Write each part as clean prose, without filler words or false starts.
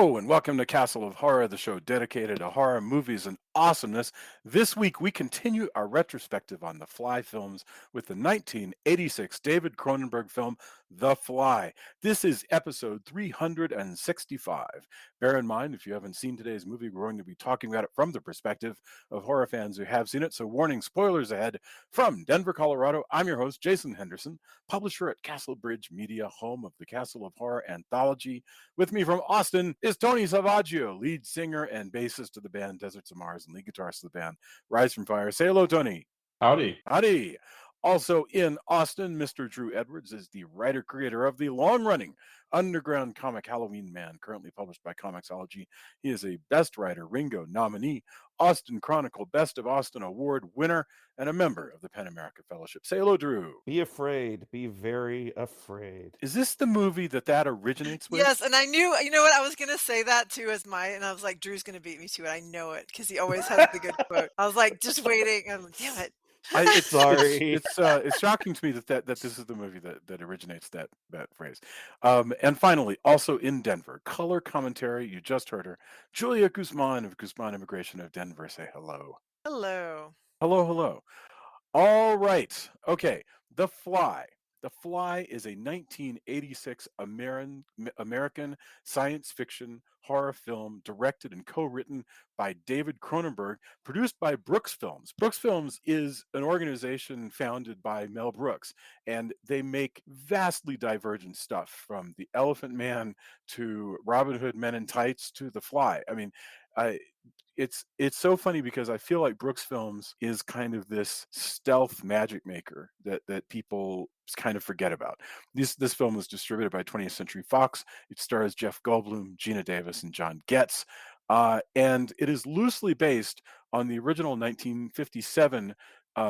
Hello, and welcome to Castle of Horror, the show dedicated to horror movies and awesomeness. This week, we continue our retrospective on the Fly films with the 1986 David Cronenberg film, The Fly. This is episode 365. Bear in mind, if you haven't seen today's movie, we're going to be talking about it from the perspective of horror fans who have seen it. So, warning, spoilers ahead. From Denver, Colorado, I'm your host, Jason Henderson, publisher at Castle Bridge Media, home of the Castle of Horror anthology. With me from Austin is Tony Salvaggio, lead singer and bassist of the band Deserts of Mars and lead guitarist of the band Rise from Fire. Say hello, Tony. Howdy. Howdy. Also in Austin, Mr. Drew Edwards is the writer-creator of the long-running underground comic Halloween Man, currently published by Comixology. He is a Best Writer Ringo nominee, Austin Chronicle Best of Austin Award winner, and a member of the PEN America Fellowship. Say hello, Drew. Be afraid. Be very afraid. Is this the movie that originates with? Yes, and I knew, you know what, I was going to say that too and I was like, Drew's going to beat me to it. I know it because he always has the good quote. I was like, just waiting. I'm like, damn it. Sorry. It's shocking to me that this is the movie that originates that phrase. And finally, also in Denver, color commentary. You just heard her, Julia Guzman of Guzman Immigration of Denver. Say hello. Hello. Hello. All right. Okay. The Fly. The Fly is a 1986 American science fiction horror film directed and co-written by David Cronenberg, produced by Brooksfilms. Brooksfilms is an organization founded by Mel Brooks, and they make vastly divergent stuff, from The Elephant Man to Robin Hood Men in Tights to The Fly. I mean, it's so funny because I feel like Brooksfilms is kind of this stealth magic maker that people kind of forget about. This film was distributed by 20th Century Fox. It stars Jeff Goldblum, Geena Davis, and John Getz. And it is loosely based on the original 1957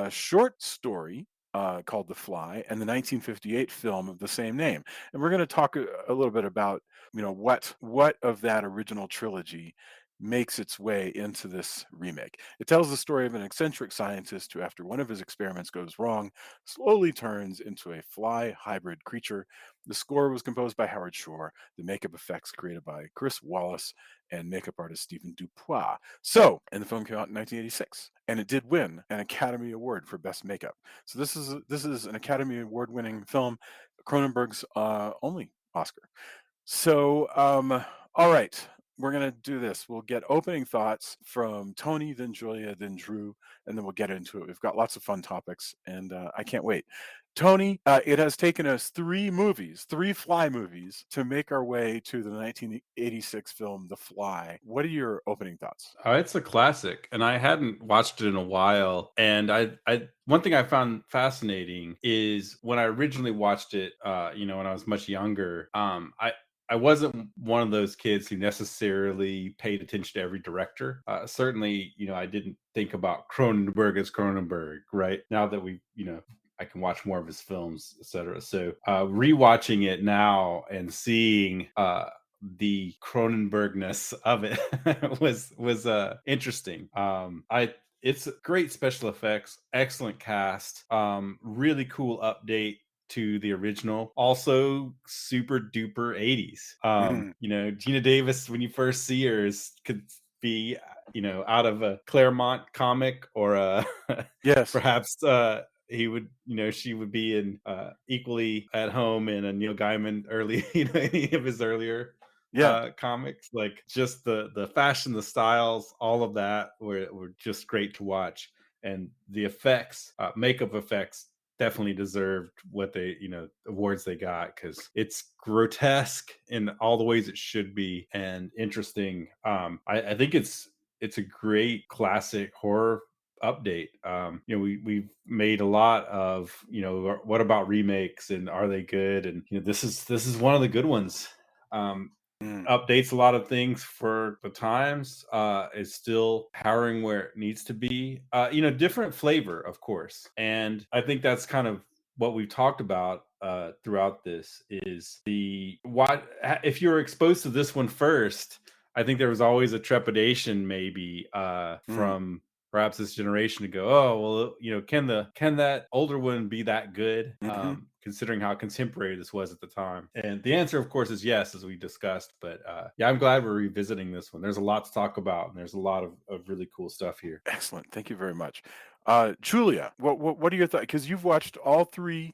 short story called The Fly, and the 1958 film of the same name. And we're going to talk a little bit about, what of that original trilogy makes its way into this remake. It tells the story of an eccentric scientist who, after one of his experiments goes wrong, slowly turns into a fly hybrid creature. The score was composed by Howard Shore, the makeup effects created by Chris Wallace, and makeup artist Stephan Dupuis. And the film came out in 1986, and it did win an Academy Award for Best Makeup. So this is an Academy Award winning film, Cronenberg's only Oscar. So, all right, we're going to do this. We'll get opening thoughts from Tony, then Julia, then Drew, and then we'll get into it. We've got lots of fun topics, and I can't wait. Tony, it has taken us three Fly movies, to make our way to the 1986 film, The Fly. What are your opening thoughts? It's a classic, and I hadn't watched it in a while. And I one thing I found fascinating is when I originally watched it, when I was much younger, I wasn't one of those kids who necessarily paid attention to every director. Certainly, I didn't think about Cronenberg as Cronenberg, right? Now that I can watch more of his films, etc. So rewatching it now and seeing the Cronenbergness of it was interesting. It's great special effects, excellent cast, really cool update to the original, also super duper 80s. Geena Davis, when you first see her, could be out of a Claremont comic, or Yes, perhaps she would be in equally at home in a Neil Gaiman any of his earlier comics. Like, just the fashion, the styles, all of that were just great to watch. And the effects, makeup effects, definitely deserved what they awards they got, because it's grotesque in all the ways it should be, and interesting. I think it's a great classic horror update. We've made a lot of what about remakes, and are they good? And this is one of the good ones. Updates a lot of things for the times. Is still powering where it needs to be. Different flavor, of course, and I think that's kind of what we've talked about throughout this, is if you're exposed to this one first. I think there was always a trepidation, maybe, from perhaps this generation to go, oh well, can that older one be that good? Considering how contemporary this was at the time. And the answer, of course, is yes, as we discussed. But yeah, I'm glad we're revisiting this one. There's a lot to talk about, and there's a lot of really cool stuff here. Excellent. Thank you very much. Julia, what are your thoughts? Because you've watched all three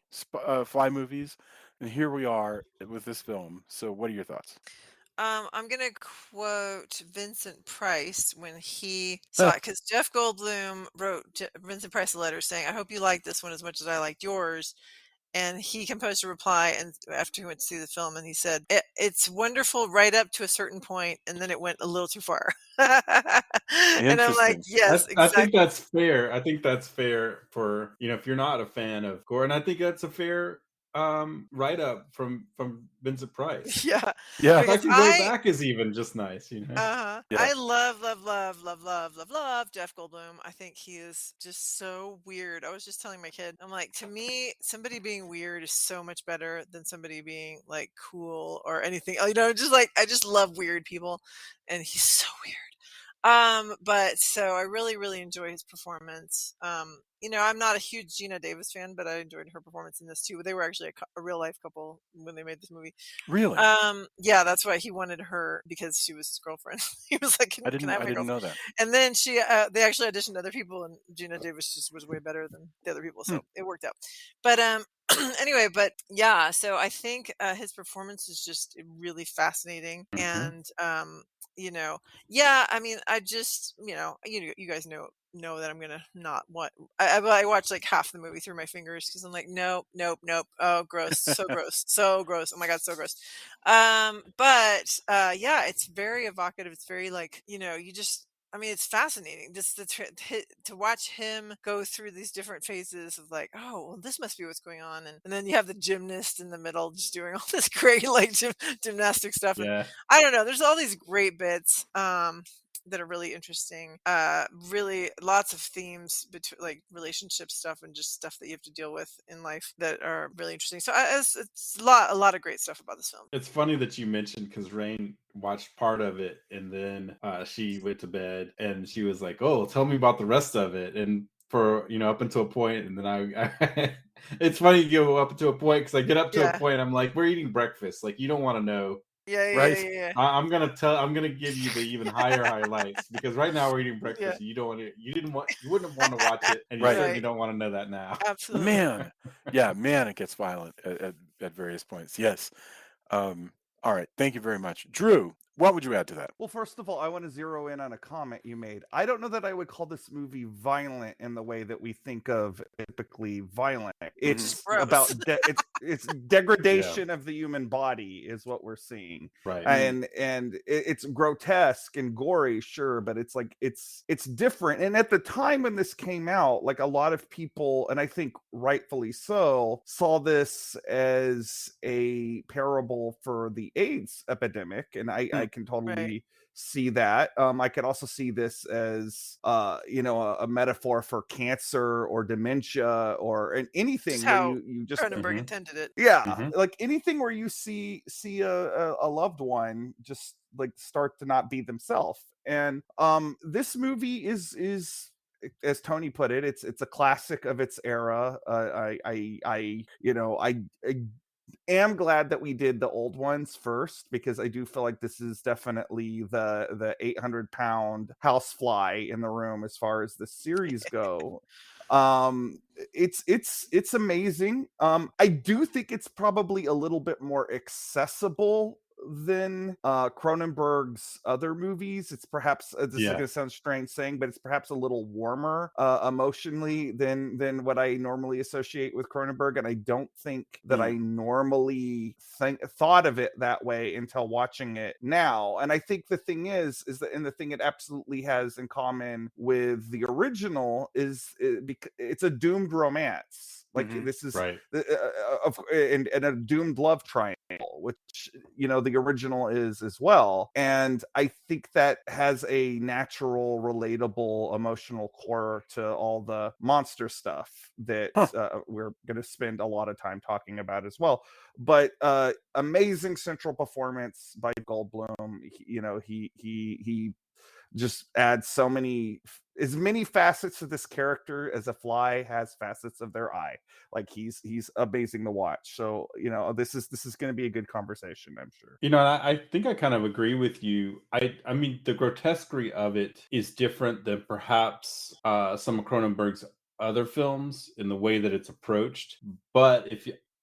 Fly movies, and here we are with this film. So what are your thoughts? I'm gonna quote Vincent Price when he saw it, because Jeff Goldblum wrote Vincent Price a letter saying, "I hope you like this one as much as I liked yours." And he composed a reply, and after he went to see the film, and he said, "It's wonderful right up to a certain point, and then it went a little too far." And I'm like, Interesting. yes, I think exactly. that's fair. I think that's fair for, if you're not a fan of gore, and I think that's a fair write up from Vincent Price. Yeah, Yeah. The because fact he wrote back is even just nice, yeah. Yeah. I love Jeff Goldblum. I think he is just so weird. I was just telling my kid, I'm like, to me, somebody being weird is so much better than somebody being like cool or anything. Just like I just love weird people, and he's so weird. But so I really, really enjoy his performance. I'm not a huge Geena Davis fan, but I enjoyed her performance in this too. They were actually a real life couple when they made this movie. Really? Yeah, that's why he wanted her, because she was his girlfriend. He was like, I "Can I have my didn't girlfriend?" know that. And then they actually auditioned other people, and Geena Davis just was way better than the other people, Hmm. so it worked out. But anyway, but yeah, so I think his performance is just really fascinating, and yeah, I mean, I just you guys know that I'm gonna not want. I watched like half the movie through my fingers because I'm like, nope, nope, nope. Oh, gross, so gross, so gross. Oh my god, so gross. But yeah, it's very evocative. It's very like you just. I mean, it's fascinating just to watch him go through these different phases of like, oh, well, this must be what's going on, and then you have the gymnast in the middle just doing all this great like gymnastic stuff, and Yeah. I don't know. There's all these great bits. That are really interesting. Really lots of themes between like relationship stuff and just stuff that you have to deal with in life that are really interesting. So it's a lot of great stuff about this film. It's funny that you mentioned, because Rain watched part of it and then she went to bed and she was like, "Oh, tell me about the rest of it." And for up until a point, and then I it's funny you go up to a point, because I get up to a Yeah. point, I'm like, "We're eating breakfast. Like, you don't want to know." Yeah. Yeah. Right? Yeah. I'm gonna give you the even higher highlights, because right now we're eating Yeah. breakfast. You don't want to. You wouldn't want to watch it, and you Right. certainly Right. don't want to know that now. Absolutely. Man. Yeah, man, it gets violent at various points. Yes. All right. Thank you very much. Drew, what would you add to that? Well, first of all, I want to zero in on a comment you made. I don't know that I would call this movie violent in the way that we think of typically violent. It's Gross. about it's degradation of the human body is what we're seeing, Right. and it's grotesque and gory, sure, but it's like it's different. And at the time when this came out, like a lot of people, and I think rightfully so, saw this as a parable for the AIDS epidemic, and I can totally Right. see that. I could also see this as a metaphor for cancer or dementia or anything Just where how you just Cronenberg intended it. yeah, like anything where you see a loved one just like start to not be themselves. And this movie is as Tony put it, it's a classic of its era. I am glad that we did the old ones first, because I do feel like this is definitely the 800-pound housefly in the room as far as the series go. It's amazing. I do think it's probably a little bit more accessible than Cronenberg's other movies. It's perhaps this is going to sound strange saying, but it's perhaps a little warmer emotionally than what I normally associate with Cronenberg, and I don't think that I normally thought of it that way until watching it now. And I think the thing is that, and the thing it absolutely has in common with the original is it's a doomed romance. Like this is right. And a doomed love triangle, which the original is as well. And I think that has a natural, relatable, emotional core to all the monster stuff that we're going to spend a lot of time talking about as well. But amazing central performance by Goldblum. He just adds so many as many facets of this character as a fly has facets of their eye. Like he's amazing to watch. So this is going to be a good conversation, I'm sure. I think I kind of agree with you. I mean, the grotesquerie of it is different than perhaps some of Cronenberg's other films in the way that it's approached. But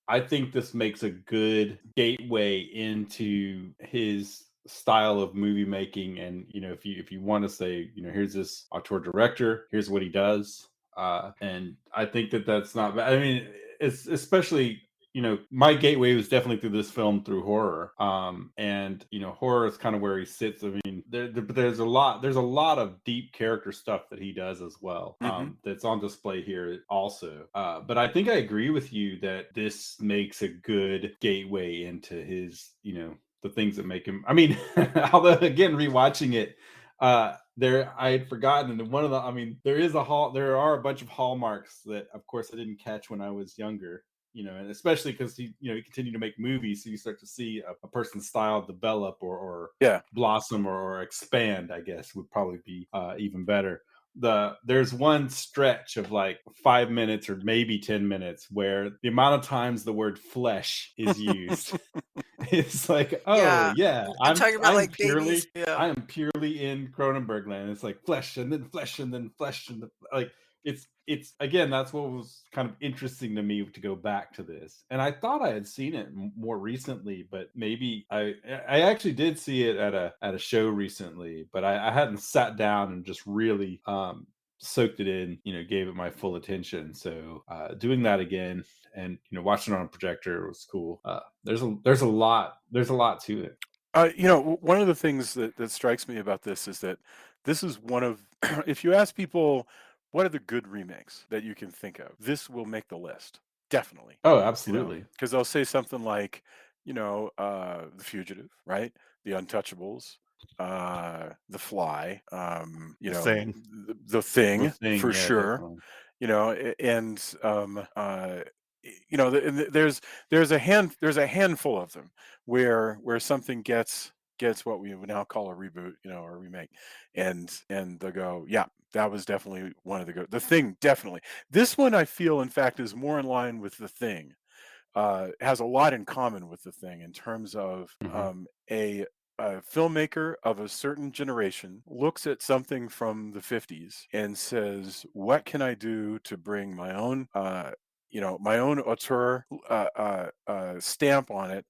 I think this makes a good gateway into his style of movie making. And if you want to say, here's this auteur director, here's what he does, and I think that's not bad. I mean, it's especially, my gateway was definitely through this film, through horror. And horror is kind of where he sits. I mean, there's a lot of deep character stuff that he does as well. That's on display here also. But I think I agree with you that this makes a good gateway into his, the things that make him. I mean, although again, rewatching it, I had forgotten, and one of the, I mean, there are a bunch of hallmarks that, of course, I didn't catch when I was younger. And especially because he continued to make movies, so you start to see a person's style develop or blossom or expand. I guess would probably be even better. There's one stretch of like 5 minutes or maybe 10 minutes where the amount of times the word flesh is used. It's like, I'm talking about like purely, babies. I am purely in Cronenberg land. It's like flesh and then flesh and then flesh and like it's again, that's what was kind of interesting to me to go back to this. And I thought I had seen it more recently, but maybe I actually did see it at a show recently, but I hadn't sat down and just really soaked it in, gave it my full attention. So doing that again and watching it on a projector was cool. There's a lot to it. One of the things that strikes me about this is that this is one of if you ask people what are the good remakes that you can think of, this will make the list, definitely. Oh, absolutely. Because they'll say something like The Fugitive, right? The Untouchables, The Fly, the Thing for sure. Definitely. There's a handful of them where something gets what we would now call a reboot, or a remake, and they'll go, yeah, that was definitely one of the Thing, definitely. This one I feel, in fact, is more in line with The Thing. Has a lot in common with The Thing in terms of a filmmaker of a certain generation looks at something from the 50s and says, what can I do to bring my own my own auteur stamp on it,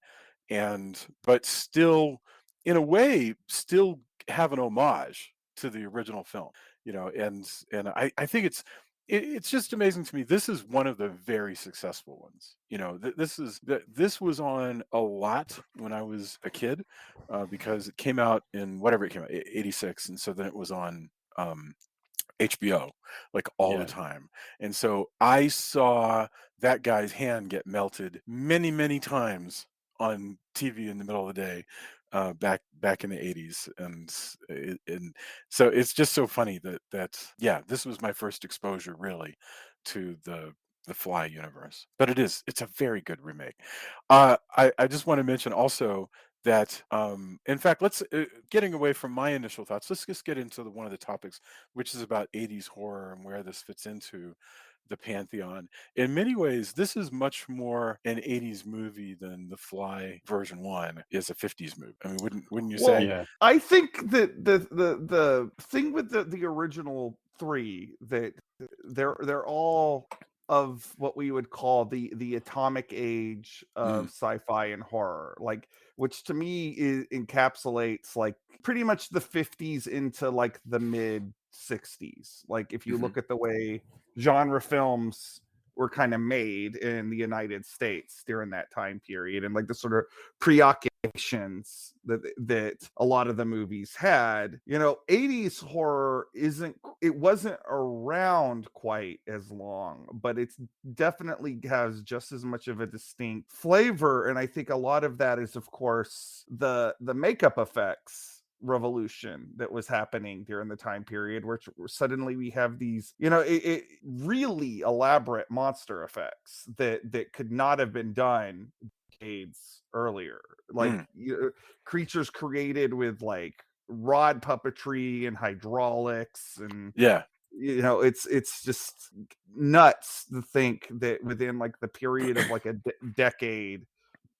but still, in a way, still have an homage to the original film. And I think it's just amazing to me. This is one of the very successful ones. This was on a lot when I was a kid, because it came out in whatever it came out, 86, and so then it was on HBO like all the time. And so I saw that guy's hand get melted many, many times on TV in the middle of the day, back in the 80s. And so it's just so funny that this was my first exposure really to the Fly universe. But it's a very good remake. I just want to mention also that in fact, let's getting away from my initial thoughts, let's just get into one of the topics, which is about 80s horror and where this fits into the pantheon. In many ways, this is much more an 80s movie than The Fly version 1 is a 50s movie. I mean, wouldn't you say? Yeah. I think that the thing with the original 3, that they're all of what we would call the atomic age of sci-fi and horror, like, which to me encapsulates like pretty much the 50s into like the mid 60s. Like if you look at the way genre films were kind of made in the United States during that time period, and like the sort of preoccupations that a lot of the movies had. 80s horror wasn't around quite as long, but it's definitely has just as much of a distinct flavor. And I think a lot of that is, of course, the makeup effects revolution that was happening during the time period, where suddenly we have these really elaborate monster effects that could not have been done decades earlier, like creatures created with like rod puppetry and hydraulics and it's just nuts to think that within like the period of like a decade,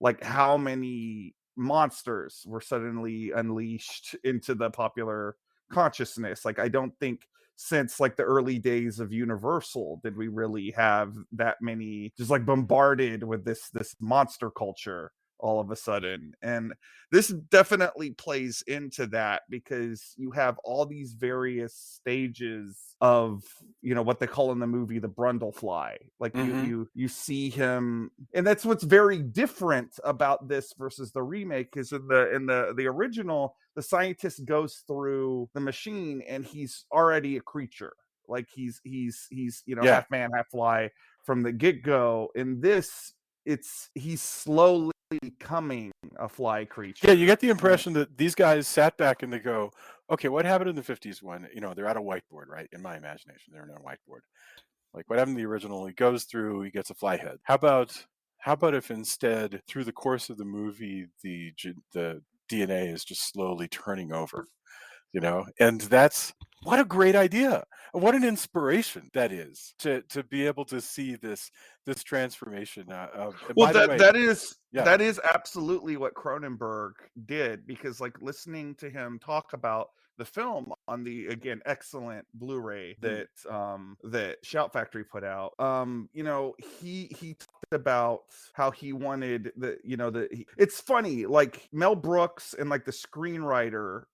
like how many monsters were suddenly unleashed into the popular consciousness. Like I don't think since like the early days of Universal did we really have that many just like bombarded with this monster culture all of a sudden. And this definitely plays into that, because you have all these various stages of what they call in the movie the Brundlefly. Like you see him, and that's what's very different about this versus the remake, is in the original, the scientist goes through the machine and he's already a creature. Like he's half man, half fly from the get-go. In this, he's slowly becoming a fly creature. Yeah, you get the impression that these guys sat back and they go, okay, what happened in the 50s when, they're at a whiteboard, right? In my imagination, they're on a whiteboard. Like what happened in the original, he goes through, he gets a fly head. How about if instead, through the course of the movie, the DNA is just slowly turning over, and what a great idea. What an inspiration that is to be able to see this transformation. Well, that is absolutely what Cronenberg did, because like listening to him talk about the film on the, again, excellent Blu-ray that that Shout Factory put out, he talked about how he wanted it's funny, like Mel Brooks and like the screenwriter,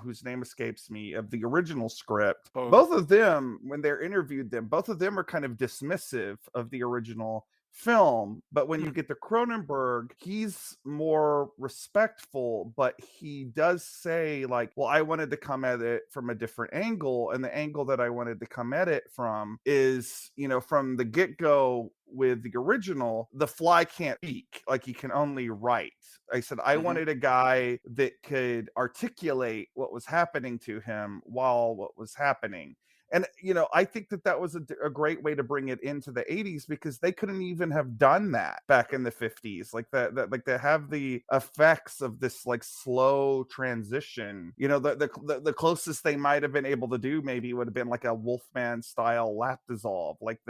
whose name escapes me, of the original script, both of them, when they're interviewed them, both of them are kind of dismissive of the original film. But when you get to Cronenberg, he's more respectful, but he does say like, well, I wanted to come at it from a different angle, and the angle that I wanted to come at it from is, from the get-go with the original, the fly can't speak, like he can only write. I said I wanted a guy that could articulate what was happening to him while what was happening. And, I think that was a great way to bring it into the 80s, because they couldn't even have done that back in the 50s. Like that like to have the effects of this like slow transition, the closest they might have been able to do maybe would have been like a Wolfman style lap dissolve, like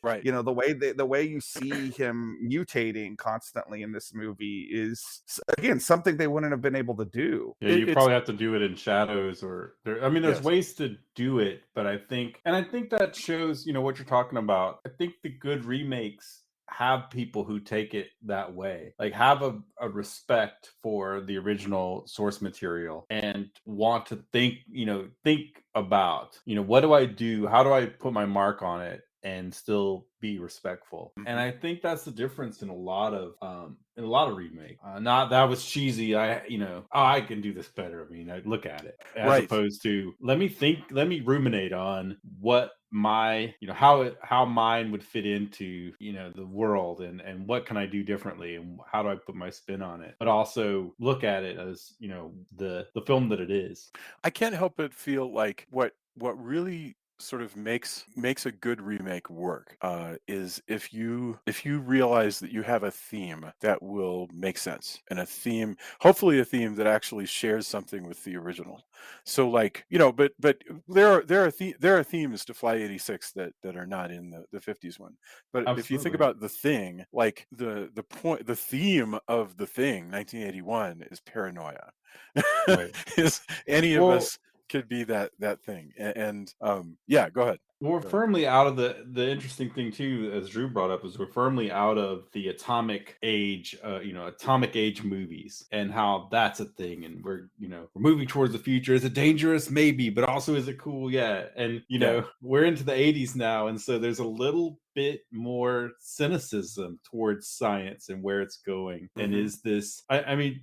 right. The way you see him mutating constantly in this movie is, again, something they wouldn't have been able to do. Yeah, you probably have to do it in shadows, or there's ways to do it, but I think that shows, what you're talking about. I think the good remakes have people who take it that way, like have a respect for the original source material and want to think about, what do I do? How do I put my mark on it and still be respectful? And I think that's the difference in a lot of remake. Not that was cheesy. I can do this better. I mean, I look at it as opposed to let me ruminate on what my how mine would fit into the world, and what can I do differently, and how do I put my spin on it, but also look at it as the film that it is. I can't help but feel like what really sort of makes a good remake work is if you realize that you have a theme that will make sense, and hopefully a theme that actually shares something with the original. So like but there are themes to Fly 86 that are not in the 50s one. But Absolutely. If you think about The Thing, like the theme of The Thing 1981 is paranoia. Right. Is any of us could be that thing, and yeah, go ahead. We're firmly out of the interesting thing too, as Drew brought up, is we're firmly out of the atomic age movies, and how that's a thing, and we're moving towards the future. Is it dangerous? Maybe, but also is it cool? Yeah. And we're into the 80s now, and so there's a little bit more cynicism towards science and where it's going. And is this I mean,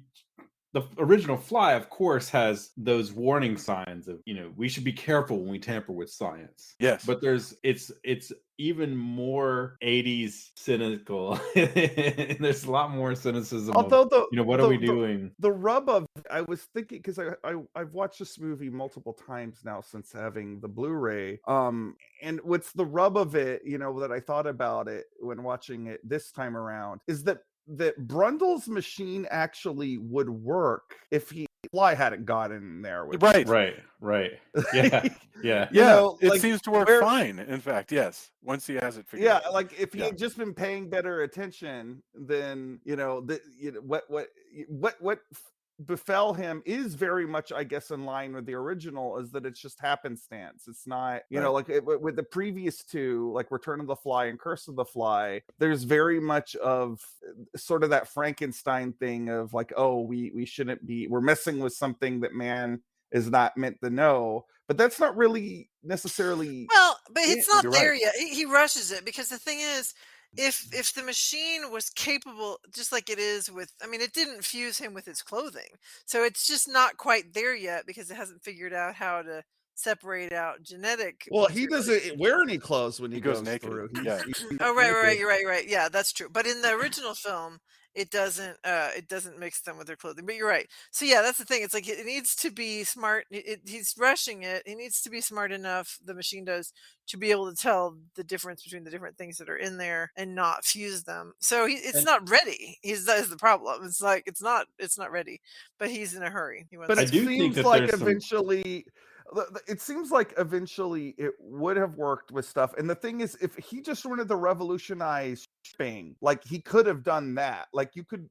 the original Fly, of course, has those warning signs of, we should be careful when we tamper with science. Yes. But it's even more 80s cynical. There's a lot more cynicism. Although what are we doing? The rub of, I was thinking, because I've watched this movie multiple times now since having the Blu-ray. And what's the rub of it, that I thought about it when watching it this time around, is that Brundle's machine actually would work if he Fly hadn't gotten in there with Right. Yeah. Yeah, it like, seems to work fine. In fact, yes. Once he has it figured out. like if he had just been paying better attention, then what befell him is very much, I guess, in line with the original, is that it's just happenstance. It's not, like with the previous two, like Return of the Fly and Curse of the Fly, there's very much of sort of that Frankenstein thing of like, oh, we shouldn't be, we're messing with something that man is not meant to know. But that's not really necessarily. Well, but it's not You're there right. yet. He rushes it because the thing is, if the machine was capable, just like it is with, I mean, it didn't fuse him with his clothing, so it's just not quite there yet because it hasn't figured out how to separate out genetic Well, he material. doesn't wear any clothes when he goes goes naked. through. Yeah. Oh, right. You're right. Yeah, that's true. But in the original film, it doesn't mix them with their clothing. But you're right. So yeah, that's the thing. It's like it needs to be smart. He's rushing it. He needs to be smart enough, the machine does, to be able to tell the difference between the different things that are in there and not fuse them. So it's not ready. That is the problem. It's like it's not ready, but he's in a hurry. He wants But I it do think seems that like there's some. eventually, it seems like eventually it would have worked with stuff. And the thing is, if he just wanted to revolutionize shipping, like he could have done that. Like you could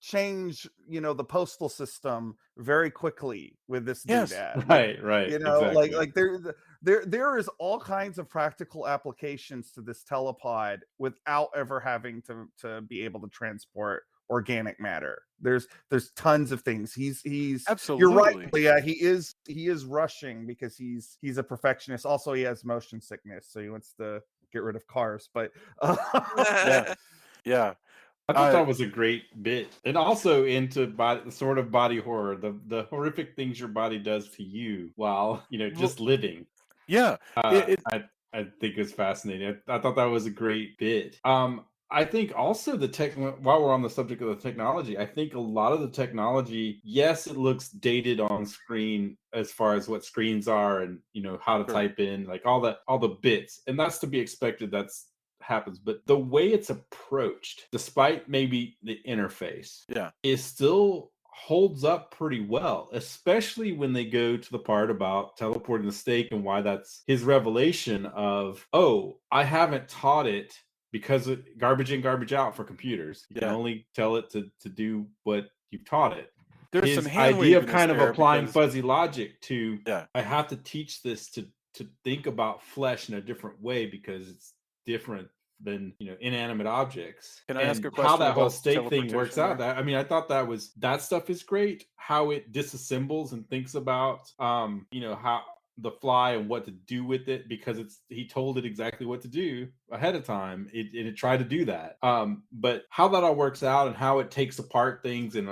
change, the postal system very quickly with this Yes. doodad. Right. Exactly. Like there is all kinds of practical applications to this telepod without ever having to be able to transport organic matter. There's tons of things. He's Absolutely. You're right. Yeah, he is rushing because he's a perfectionist. Also, he has motion sickness, so he wants to get rid of cars. But Yeah. I thought that was a great bit, and also into sort of body horror, the horrific things your body does to you while just living. Yeah. I think it's fascinating. I thought that was a great bit. I think also while we're on the subject of the technology, I think a lot of the technology, yes, it looks dated on screen as far as what screens are and how to type in, like all the bits, and that's to be expected. That's happens, but the way it's approached, despite maybe the interface, is still holds up pretty well, especially when they go to the part about teleporting the steak and why that's his revelation of, oh, I haven't taught it because of garbage in, garbage out for computers. You can only tell it to do what you've taught it. There's his some idea of kind of applying fuzzy logic to, I have to teach this to think about flesh in a different way because it's different than inanimate objects. Can I ask a question? How that whole about steak thing works out? there? I thought that stuff is great. How it disassembles and thinks about how the fly and what to do with it, because he told it exactly what to do ahead of time. It tried to do that. But how that all works out and how it takes apart things and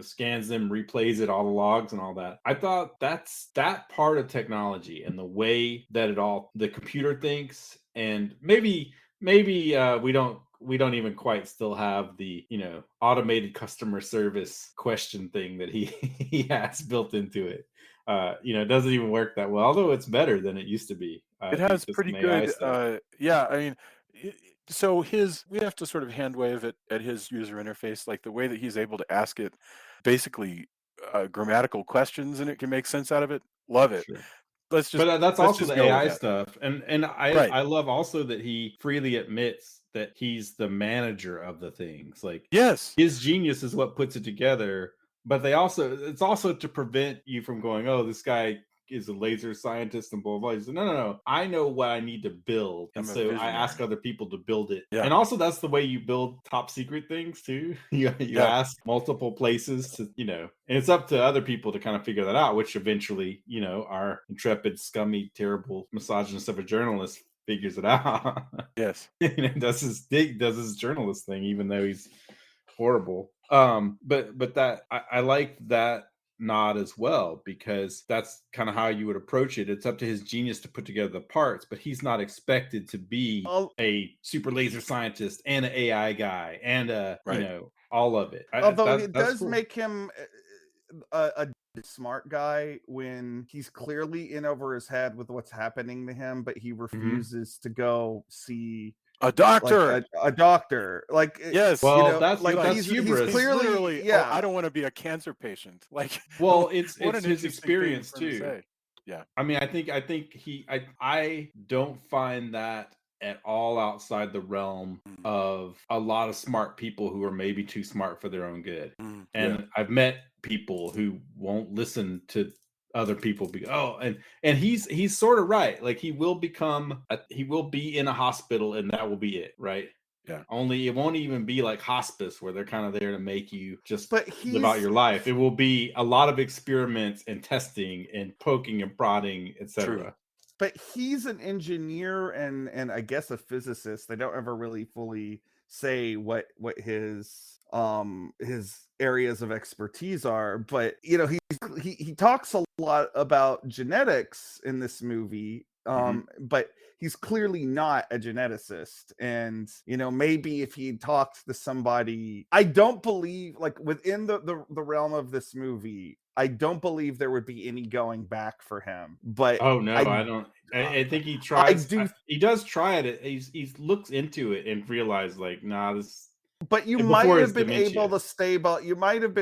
scans them, replays it, all the logs and all that. I thought that part of technology and the way that the computer thinks, and maybe we don't even quite still have the automated customer service question thing that he has built into it. It doesn't even work that well, although it's better than it used to be. It has pretty good I mean, so we have to sort of hand wave it at his user interface, like the way that he's able to ask it basically grammatical questions and it can make sense out of it. Love it. Sure. But that's also the AI stuff, and I love also that he freely admits that he's the manager of the things. Like, yes, his genius is what puts it together. But it's also to prevent you from going, oh, this guy is a laser scientist and blah blah. He said, no. I know what I need to build, and so I ask other people to build it. And also, that's the way you build top secret things too. You ask multiple places to, and it's up to other people to kind of figure that out. Which eventually, our intrepid, scummy, terrible misogynist of a journalist figures it out. Yes, does his journalist thing, even though he's horrible. But that I like that nod as well, because that's kind of how you would approach it. It's up to his genius to put together the parts, but he's not expected to be a super laser scientist and an AI guy and all of it. Although it does cool. Make him a smart guy when he's clearly in over his head with what's happening to him, but he refuses to go see A doctor. Like a doctor. Like Yes. Well, that's like that's he's hubris. clearly literally, yeah. I don't want to be a cancer patient. Like, Well, what it's an his interesting experience thing for him to too. say. Yeah. I mean, I think I don't find that at all outside the realm of a lot of smart people who are maybe too smart for their own good. And I've met people who won't listen to other people and he's sort of right. Like he will be in a hospital and that will be it, right? Yeah. Only it won't even be like hospice where they're kind of there to make you just live out he's- your life. It will be a lot of experiments and testing and poking and prodding, etc. But he's an engineer and I guess a physicist. They don't ever really fully say what his areas of expertise are, but you know, he talks a lot about genetics in this movie. But he's clearly not a geneticist. And you know, maybe if he talked to somebody, I don't believe, like within the realm of this movie, I don't believe there would be any going back for him. But oh no, I don't. I think he tries. He does try it. He looks into it and realizes like, nah, this. But you might have been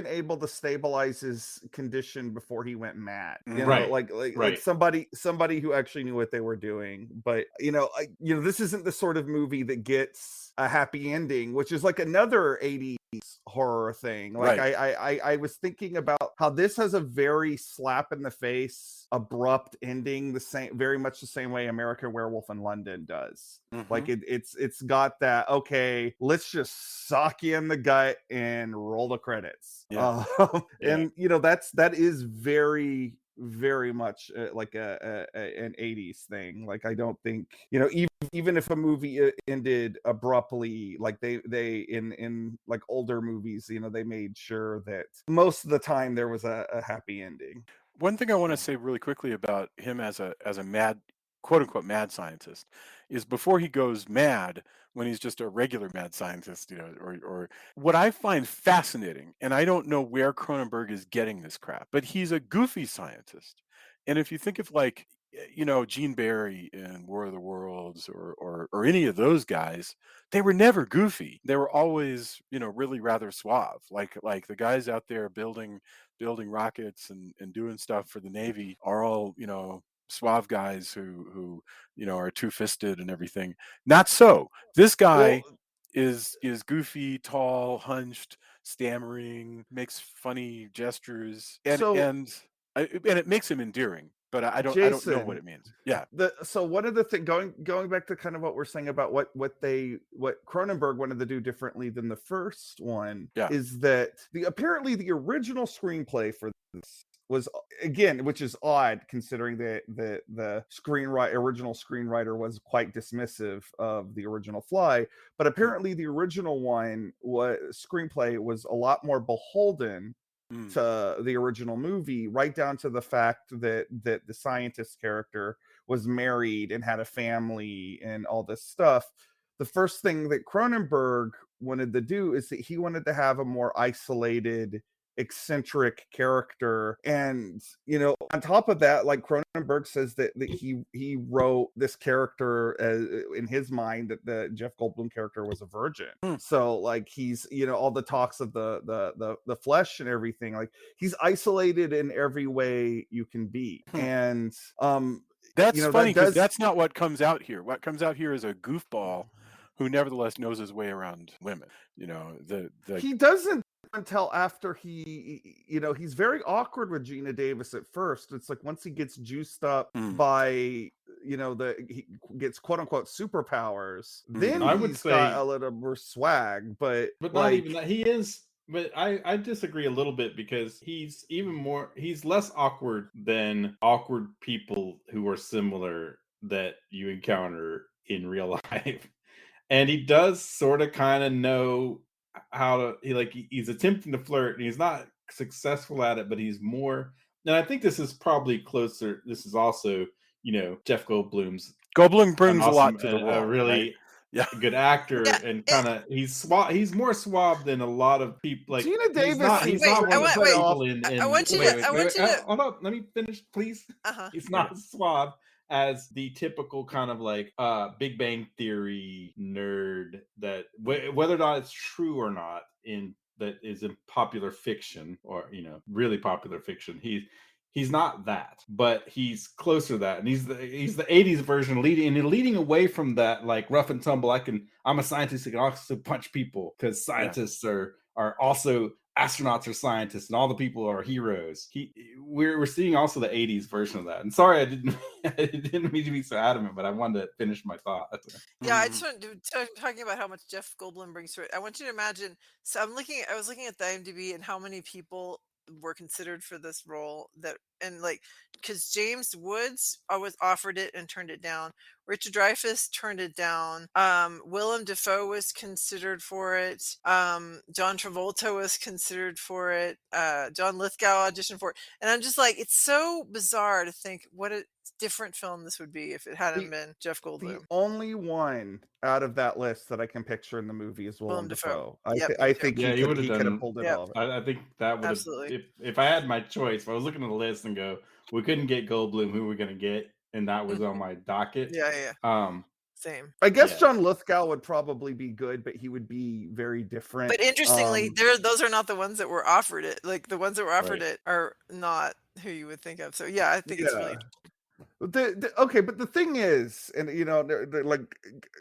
able to stabilize his condition before he went mad. You know, like somebody who actually knew what they were doing. But you know, this isn't the sort of movie that gets a happy ending, which is like another 80s horror thing. Like I was thinking about how this has a very slap in the face, abrupt ending, very much the same way American Werewolf in London does. Like it's got that, okay, let's just sock you in the gut and roll the credits. And you know, that is very much like an 80s thing. Like I don't think, you know, even if a movie ended abruptly, like they in like older movies, you know, they made sure that most of the time there was a happy ending. One thing I want to say really quickly about him as a mad, quote unquote, mad scientist is before he goes mad, when he's just a regular mad scientist, you know, or what I find fascinating, and I don't know where Cronenberg is getting this crap, but he's a goofy scientist. And if you think of like, you know, Gene Barry in War of the Worlds or any of those guys, they were never goofy. They were always, you know, really rather suave. Like the guys out there building rockets and doing stuff for the Navy are all, you know, suave guys who you know are two-fisted and everything. Not so. This guy is goofy, tall, hunched, stammering, makes funny gestures, and it makes him endearing. But I don't know what it means. Yeah. So one of the things, going back to kind of what we're saying about what Cronenberg wanted to do differently than the first one, is that apparently the original screenplay for this was, again, which is odd considering that the original screenwriter was quite dismissive of the original Fly, but apparently the original screenplay was a lot more beholden to the original movie, right down to the fact that the scientist character was married and had a family and all this stuff. The first thing that Cronenberg wanted to do is that he wanted to have a more isolated, eccentric character. And you know, on top of that, like Cronenberg says that he wrote this character in his mind that the Jeff Goldblum character was a virgin. So like he's, you know, all the talks of the flesh and everything, like he's isolated in every way you can be. And that's, you know, funny because that's not what comes out here. What comes out here is a goofball who nevertheless knows his way around women. You know, he doesn't until after he, you know, he's very awkward with Geena Davis at first. It's like once he gets juiced up by, you know, he gets quote unquote superpowers, then I would say got a little more swag, but like, not even that. He is, but I disagree a little bit because he's less awkward than awkward people who are similar that you encounter in real life. And he does sort of kind of know how to, he's attempting to flirt and he's not successful at it, but he's more, and I think this is probably closer. This is also, you know, Jeff Goldblum brings a lot to the role. A really good actor, and kind of he's more suave than a lot of people. Like Geena Davis, I want you to hold on, let me finish, please. He's not suave as the typical kind of like Big Bang Theory nerd that whether or not it's true or not in that is in popular fiction or really popular fiction. He's not that, but he's closer to that, and he's the 80s version leading away from that like rough and tumble. I'm a scientist who can also punch people because scientists are also astronauts are scientists and all the people are heroes. We're seeing also the 80s version of that. And sorry, I didn't mean to be so adamant, but I wanted to finish my thought. Yeah, I just want to talking about how much Jeff Goldblum brings to it. I want you to imagine. So I was looking at the IMDb and how many people were considered for this role because James Woods was offered it and turned it down. Richard Dreyfuss turned it down. Willem Dafoe was considered for it. John Travolta was considered for it. John Lithgow auditioned for it. And I'm just like, it's so bizarre to think what a different film this would be if it hadn't been Jeff Goldblum. The only one out of that list that I can picture in the movie is Willem Dafoe. I think he could have pulled it off. I think that would have, if I had my choice, if I was looking at the list and go, we couldn't get Goldblum, who we're going to get? And that was on my docket. Same. I guess John Lithgow would probably be good, but he would be very different. But interestingly, those are not the ones that were offered it. Like the ones that were offered it are not who you would think of. So yeah, I think it's really okay, but the thing is, and like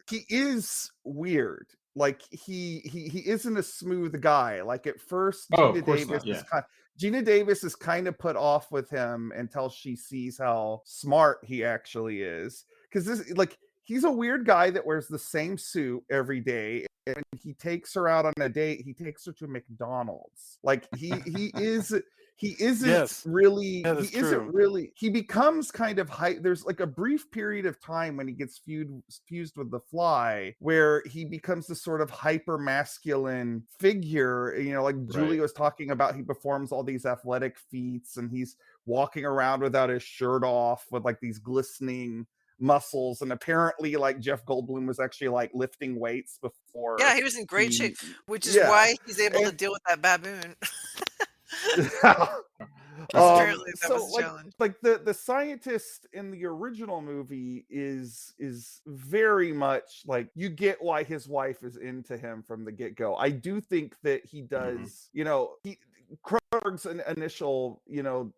he is weird. Like he isn't a smooth guy. Like at first, Geena Davis is kind of put off with him until she sees how smart he actually is. Because he's a weird guy that wears the same suit every day. And he takes her out on a date. He takes her to McDonald's. Like he isn't really. He isn't really. He becomes kind of there's like a brief period of time when he gets fused with the Fly, where he becomes this sort of hyper masculine figure. Julie was talking about. He performs all these athletic feats, and he's walking around without his shirt off with like these glistening muscles, and apparently like Jeff Goldblum was actually like lifting weights before. Yeah, he was in great shape, which is why he's able to deal with that baboon. Apparently that was a challenge. Like the scientist in the original movie is very much like, you get why his wife is into him from the get-go. I do think that he does, Cronenberg's initial,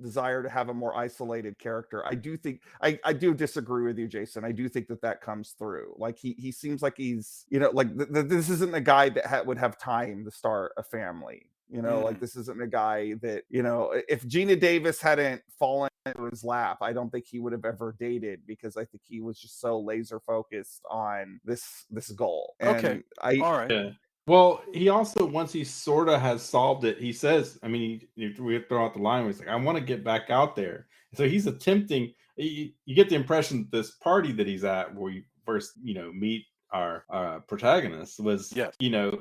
desire to have a more isolated character. I do think I do disagree with you, Jason. I do think that comes through. Like he seems like he's, this isn't a guy that would have time to start a family. Like this isn't a guy that, if Geena Davis hadn't fallen into his lap, I don't think he would have ever dated, because I think he was just so laser focused on this goal. And all right. Yeah. Well, he also, once he sort of has solved it, he says, I mean, we throw out the line where he's like, I want to get back out there. So he's attempting, you get the impression that this party that he's at, where you first, meet our protagonist, was,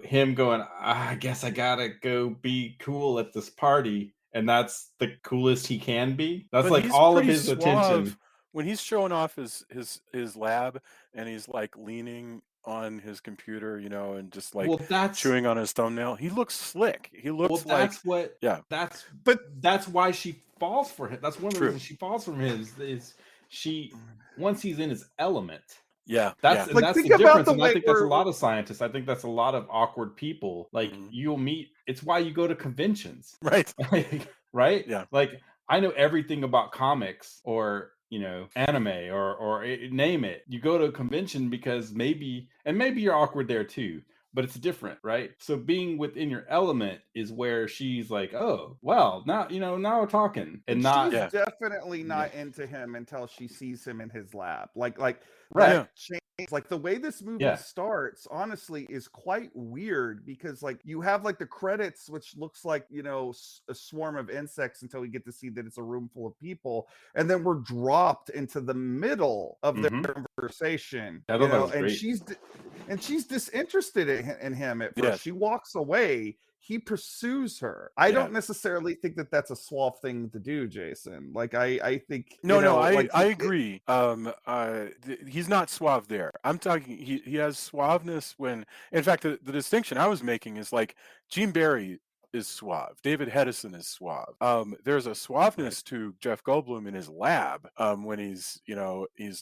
him going, I guess I gotta go be cool at this party. And that's the coolest he can be. That's like all of his attention. When he's showing off his lab, and he's like leaning on his computer, and just like chewing on his thumbnail, he looks slick. He looks that's why she falls for him. That's one of the reasons she falls for him is she, once he's in his element. That's the difference. And I think that's a lot of scientists. I think that's a lot of awkward people. Like you'll meet. It's why you go to conventions, right? Right? Yeah. Like I know everything about comics or anime or name it. You go to a convention because maybe you're awkward there too, but it's different, right? So being within your element is where she's like, oh, well, now now we're talking, and she's definitely not into him until she sees him in his lab. Like change. Like the way this movie starts, honestly, is quite weird, because like you have like the credits, which looks like a swarm of insects, until we get to see that it's a room full of people, and then we're dropped into the middle of their conversation. And she's disinterested in him at first. She walks away. He pursues her. I don't necessarily think that that's a suave thing to do, Jason. Like I think I agree. He's not suave there. I'm talking. He has suaveness when, in fact, the distinction I was making is like Gene Barry is suave. David Hedison is suave. There's a suaveness to Jeff Goldblum in his lab when he's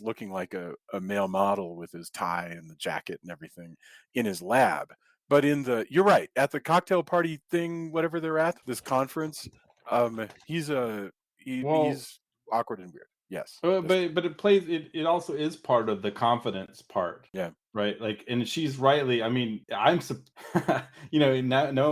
looking like a male model with his tie and the jacket and everything in his lab. But you're right, at the cocktail party thing, whatever they're at, this conference, he's awkward and weird. Yes. But it plays it also is part of the confidence part. Yeah. Right. Like, and she's rightly, I mean, knowing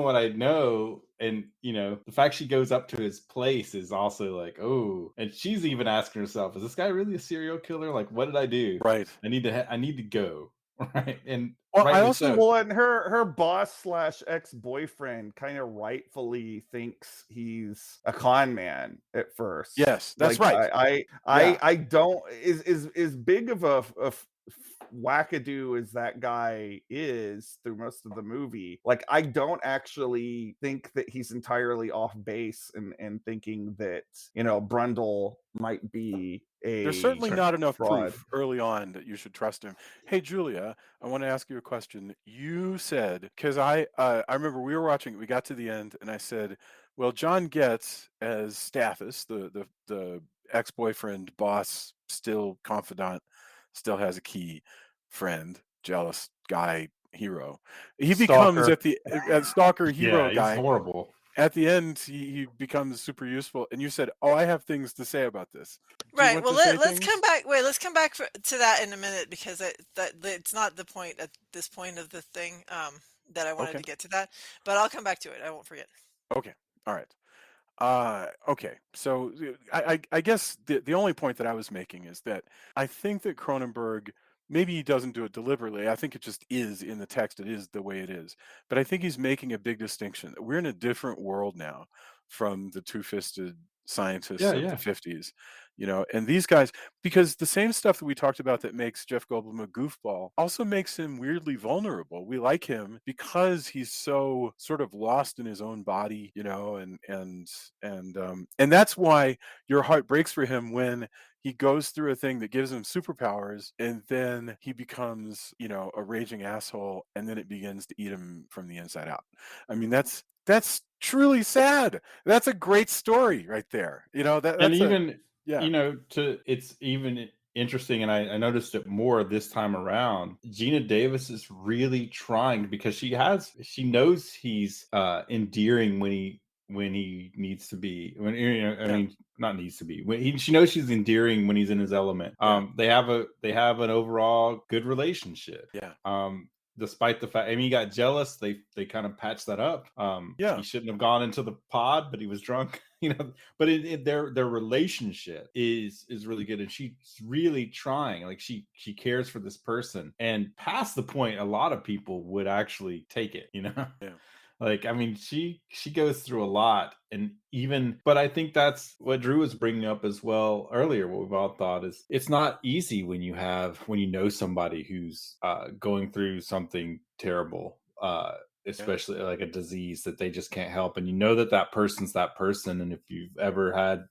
what I know, and the fact she goes up to his place is also like, oh, and she's even asking herself, is this guy really a serial killer? Like, what did I do? Right. I need to go. Right. And I also and her boss / ex-boyfriend kind of rightfully thinks he's a con man at first. Yes, that's right. I don't is big of a wackadoo as that guy is through most of the movie. Like, I don't actually think that he's entirely off base and thinking that Brundle might be there's certainly not enough fraud. proof early on that you should trust him. Hey, Julia, I want to ask you a question. You said, because I remember we were watching, we got to the end, and I said, well, John Getz as Stathis, the ex-boyfriend, boss, still confidant, still has a key, friend, jealous guy, hero. He becomes at the stalker hero guy. He's horrible. At the end, he becomes super useful. And you said, "Oh, I have things to say about this." Right. Well, let's come back. Wait, let's come back to that in a minute, because it's not the point at this point of the thing that I wanted to get to that. But I'll come back to it. I won't forget. Okay. All right. Okay. So I guess the only point that I was making is that I think that Cronenberg, maybe he doesn't do it deliberately. I think it just is in the text. It is the way it is. But I think he's making a big distinction. We're in a different world now from the two-fisted scientists of the 50s, and these guys, because the same stuff that we talked about that makes Jeff Goldblum a goofball also makes him weirdly vulnerable. We like him because he's so sort of lost in his own body, and that's why your heart breaks for him when he goes through a thing that gives him superpowers, and then he becomes, a raging asshole, and then it begins to eat him from the inside out. I mean, that's truly sad. That's a great story right there. It's even interesting, and I noticed it more this time around. Geena Davis is really trying, because she knows he's endearing when he needs to be, not needs to be, she knows she's endearing when he's in his element. They have an overall good relationship. Despite the fact, he got jealous, they kind of patched that up. He shouldn't have gone into the pod, but he was drunk, but their relationship is really good, and she's really trying. Like, she cares for this person, and past the point a lot of people would actually take it. Like, she goes through a lot, but I think that's what Drew was bringing up as well earlier. What we've all thought is, it's not easy when you know somebody who's going through something terrible, especially like a disease that they just can't help, and that person's that person. And if you've ever had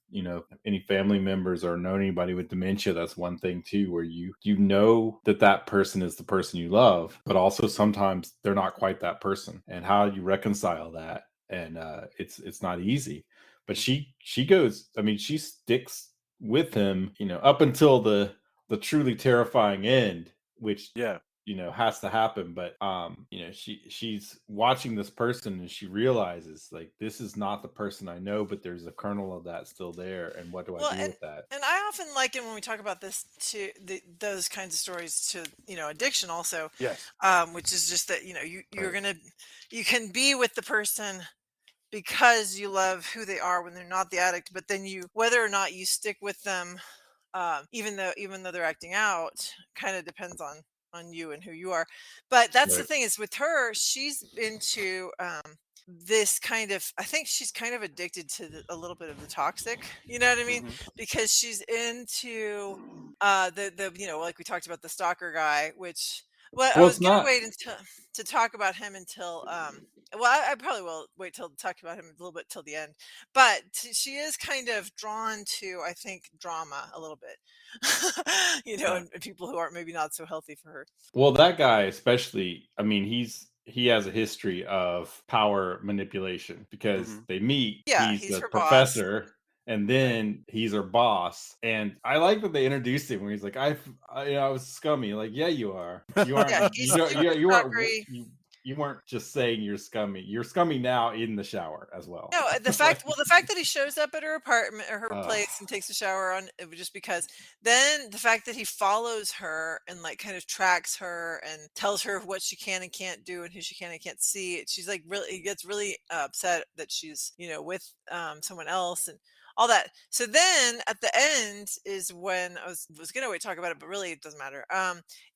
any family members or know anybody with dementia, that's one thing too, where that person is the person you love, but also sometimes they're not quite that person, and how you reconcile that. And it's not easy, but she goes, she sticks with him up until the truly terrifying end, which has to happen. But she's watching this person, and she realizes, like, this is not the person I know, but there's a kernel of that still there, and what do I do with that? And I often liken, when we talk about this, to those kinds of stories to addiction also. Yes. Which is just that you can be with the person because you love who they are when they're not the addict, but then whether or not you stick with them, even though they're acting out, kind of depends on you and who you are. But that's the thing, is with her, she's into this kind of, I think she's kind of addicted to a little bit of the toxic, you know what I mean? Because she's into the like we talked about, the stalker guy, which I was gonna wait to talk about him until I probably will wait till talk about him a little bit till the end. But she is kind of drawn to, I think, drama a little bit, and people who aren't maybe not so healthy for her. Well, that guy especially, he's he has a history of power manipulation because they meet. Yeah, He's he's the her boss. professor, and then he's her boss. And I like that they introduced him where he's like, I was scummy. Like, yeah, you are. You aren't. Yeah, You he's don't. super You aren't. stalkery. You weren't just saying you're scummy. You're scummy now in the shower as well. No, the Like, fact that he shows up at her apartment or her uh, place and takes a shower on it was just because. Then the fact that he follows her and like kind of tracks her and tells her what she can and can't do and who she can and can't see. She's like really, he gets really upset that she's with someone else and all that. So then at the end is when I was gonna wait to talk about it, but really it doesn't matter.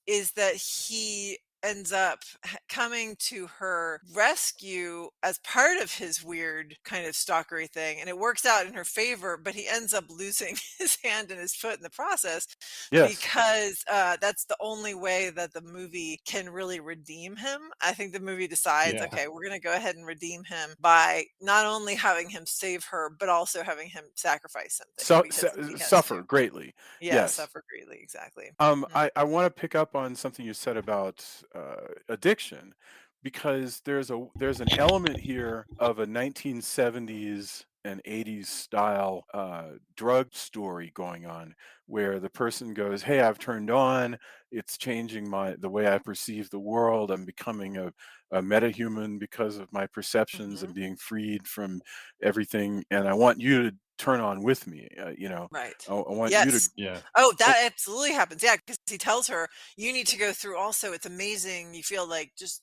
Is that he ends up coming to her rescue as part of his weird kind of stalkery thing, and it works out in her favor, but he ends up losing his hand and his foot in the process because that's the only way that the movie can really redeem him. I think the movie decides, okay, we're going to go ahead and redeem him by not only having him save her, but also having him sacrifice something. Suffer greatly. Yeah, Yes. suffer greatly. Exactly. I want to pick up on something you said about addiction, because there's an element here of a 1970s and 80s style drug story going on, where the person goes, "Hey, I've turned on. It's changing the way I perceive the world. I'm becoming a metahuman because of my perceptions and being freed from everything. And I want you to turn on with me. Right. I want you to." Yes. Oh, that absolutely happens. Yeah, because he tells her, you need to go through also. It's amazing. You feel like just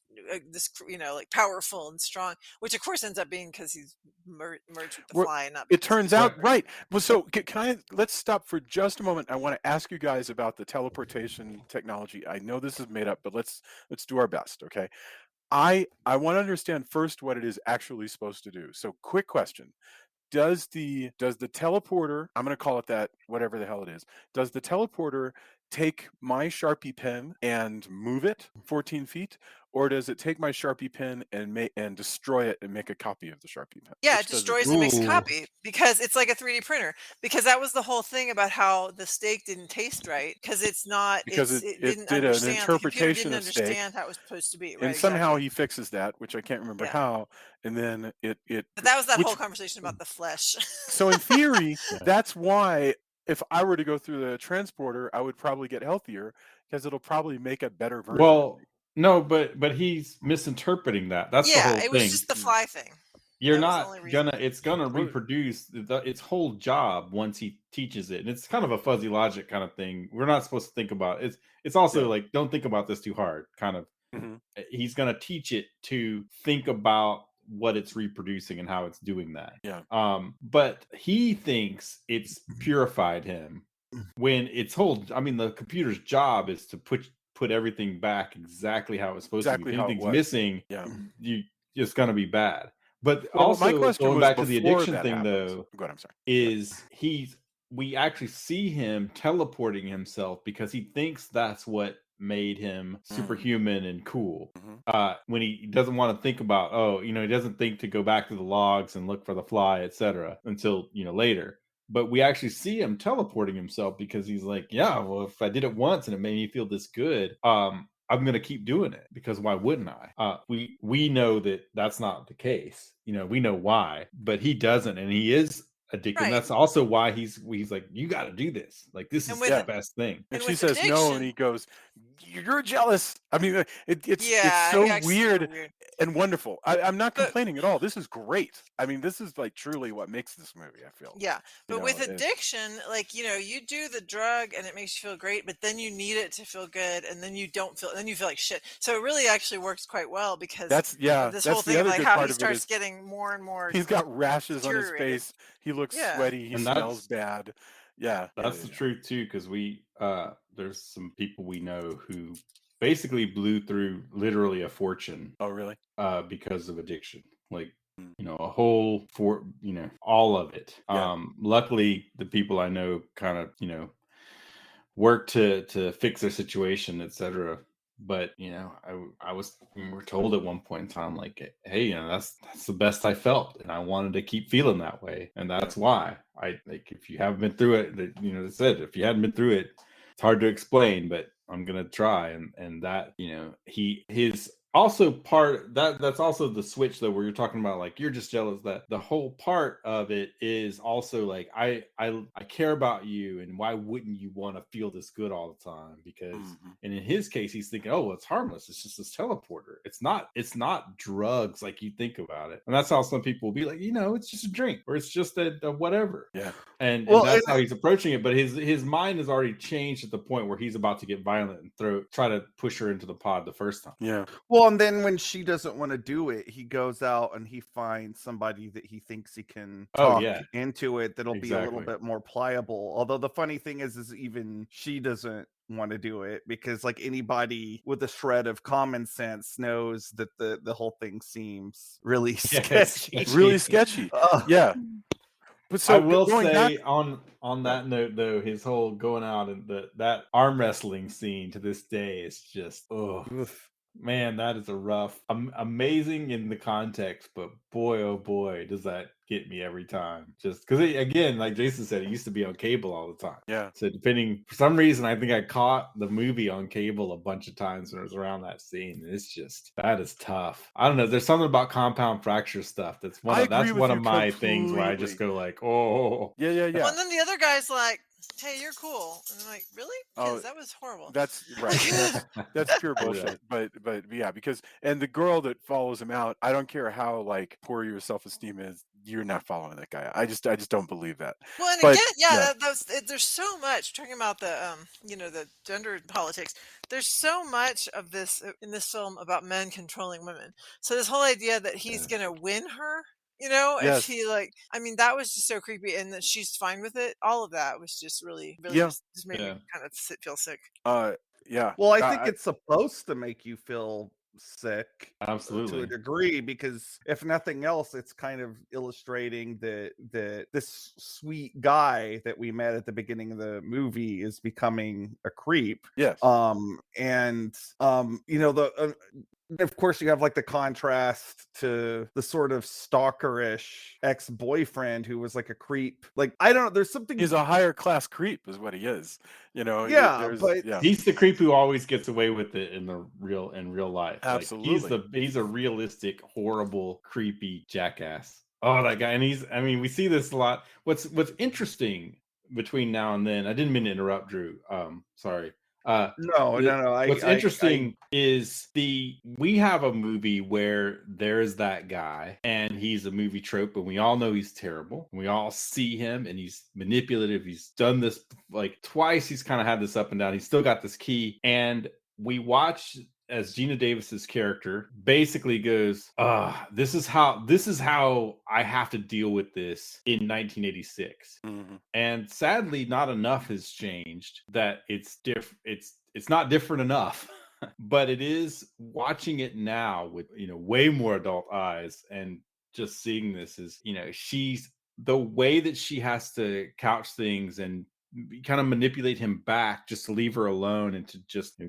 this, like powerful and strong, which of course ends up being because he's merged with the fly and not. It turns out, right. Well, so let's stop for just a moment. I want to ask you guys about the teleportation technology. I know this is made up, but let's do our best, okay? I want to understand first what it is actually supposed to do. So quick question. Does the teleporter, I'm going to call it that, whatever the hell it is, does the teleporter take my Sharpie pen and move it 14 feet, or does it take my Sharpie pen and destroy it and make a copy of the Sharpie pen? Yeah, it destroys and makes a copy because it's like a 3D printer. Because that was the whole thing about how the steak didn't taste right, because it's not. Because it it didn't did an understand. The computer interpretation didn't of steak, understand how it was supposed to be. Right, and somehow exactly. he fixes that, which I can't remember how, and then it. But that was that whole conversation about the flesh. So in theory, that's why if I were to go through the transporter, I would probably get healthier, because it'll probably make a better version. Well, no, but he's misinterpreting that. That's the whole thing. Yeah, it was just the fly thing. You're not it's gonna reproduce its whole job once he teaches it, and it's kind of a fuzzy logic kind of thing. We're not supposed to think about it. It's also like, don't think about this too hard. Kind of, he's gonna teach it to think about what it's reproducing and how it's doing that. Yeah. But he thinks it's purified him when the computer's job is to put everything back exactly how it's supposed to be. If anything's missing, it's gonna be bad. But also, my question going back to the addiction thing, though, I'm sorry. is we actually see him teleporting himself because he thinks that's what made him superhuman and cool. When he doesn't want to think about, he doesn't think to go back to the logs and look for the fly, etc., until later. But we actually see him teleporting himself because he's like, yeah, well, if I did it once and it made me feel this good, I'm going to keep doing it, because why wouldn't I? We know that that's not the case. We know why, but he doesn't, and he is addicted. Right. And that's also why he's like, you got to do this. Like, this is the best thing. And she says no, and he goes, you're jealous. I mean, it's so weird and wonderful. I'm not complaining at all. This is great. I mean, this is like truly what makes this movie, I feel. Yeah. But with addiction, like, you do the drug and it makes you feel great, but then you need it to feel good, and then you feel like shit. So it really actually works quite well, because this whole thing of like how he starts getting more and more. He's got rashes on his face. He looks sweaty. He smells bad. Yeah. That's the truth too, because there's some people we know who basically blew through literally a fortune. Oh, really? Because of addiction. Like, a whole all of it. Yeah. Luckily the people I know kind of, work to fix their situation, etc. But we were told at one point in time, like, hey, that's the best I felt, and I wanted to keep feeling that way, and that's why if you haven't been through it, they said if you hadn't been through it, it's hard to explain, but I'm gonna try. And that his also that's also the switch though, where you're talking about like you're just jealous. That the whole part of it is also like I care about you, and why wouldn't you want to feel this good all the time? Because and in his case, he's thinking, oh, well, it's harmless. It's just this teleporter. It's not drugs like you think about it. And that's how some people will be like, it's just a drink, or it's just a whatever. Yeah. And that's how he's approaching it. But his mind has already changed at the point where he's about to get violent and try to push her into the pod the first time. Yeah. Well, and then when she doesn't want to do it, he goes out and he finds somebody that he thinks he can talk into it that'll be a little bit more pliable. Although the funny thing is even she doesn't want to do it, because like anybody with a shred of common sense knows that the whole thing seems really sketchy. Really sketchy. Yeah. But so I will say on that note though, his whole going out and that arm wrestling scene to this day is just man, that is a rough, amazing in the context, but boy, oh boy, does that get me every time. Just because, again, like Jason said, it used to be on cable all the time. Yeah. So for some reason, I think I caught the movie on cable a bunch of times when it was around that scene. It's just, that is tough. I don't know. There's something about compound fracture stuff that's one of my things where I just go like, oh. Yeah. Well, and then the other guy's like, hey, you're cool. And I'm like, really? Because that was horrible. That's right. That's pure bullshit. But yeah, because, and the girl that follows him out, I don't care how like poor your self-esteem is, you're not following that guy. I just don't believe that. Well, and again, there's so much talking about the the gender politics. There's so much of this in this film about men controlling women. So this whole idea that he's gonna win her. If she that was just so creepy, and that she's fine with it. All of that was just really just made me kind of feel sick. Yeah. Well, I think it's supposed to make you feel sick, absolutely, to a degree, because if nothing else, it's kind of illustrating that this sweet guy that we met at the beginning of the movie is becoming a creep. Yes. Of course, you have like the contrast to the sort of stalkerish ex-boyfriend who was like a creep. Like, I don't know. There's something. He's a higher class creep, is what he is. Yeah, but he's the creep who always gets away with it in real life. Absolutely, like, he's a realistic, horrible, creepy jackass. Oh, that guy, and we see this a lot. What's interesting between now and then? I didn't mean to interrupt, Drew. Sorry. No. What's interesting is we have a movie where there's that guy and he's a movie trope, and we all know he's terrible. We all see him and he's manipulative. He's done this like twice. He's kind of had this up and down. He's still got this key, and we watch as Geena Davis's character basically goes, this is how I have to deal with this in 1986. Mm-hmm. And sadly, not enough has changed that it's not different enough. But it is watching it now with, way more adult eyes, and just seeing this is, she's the way that she has to couch things and kind of manipulate him back just to leave her alone, and to just,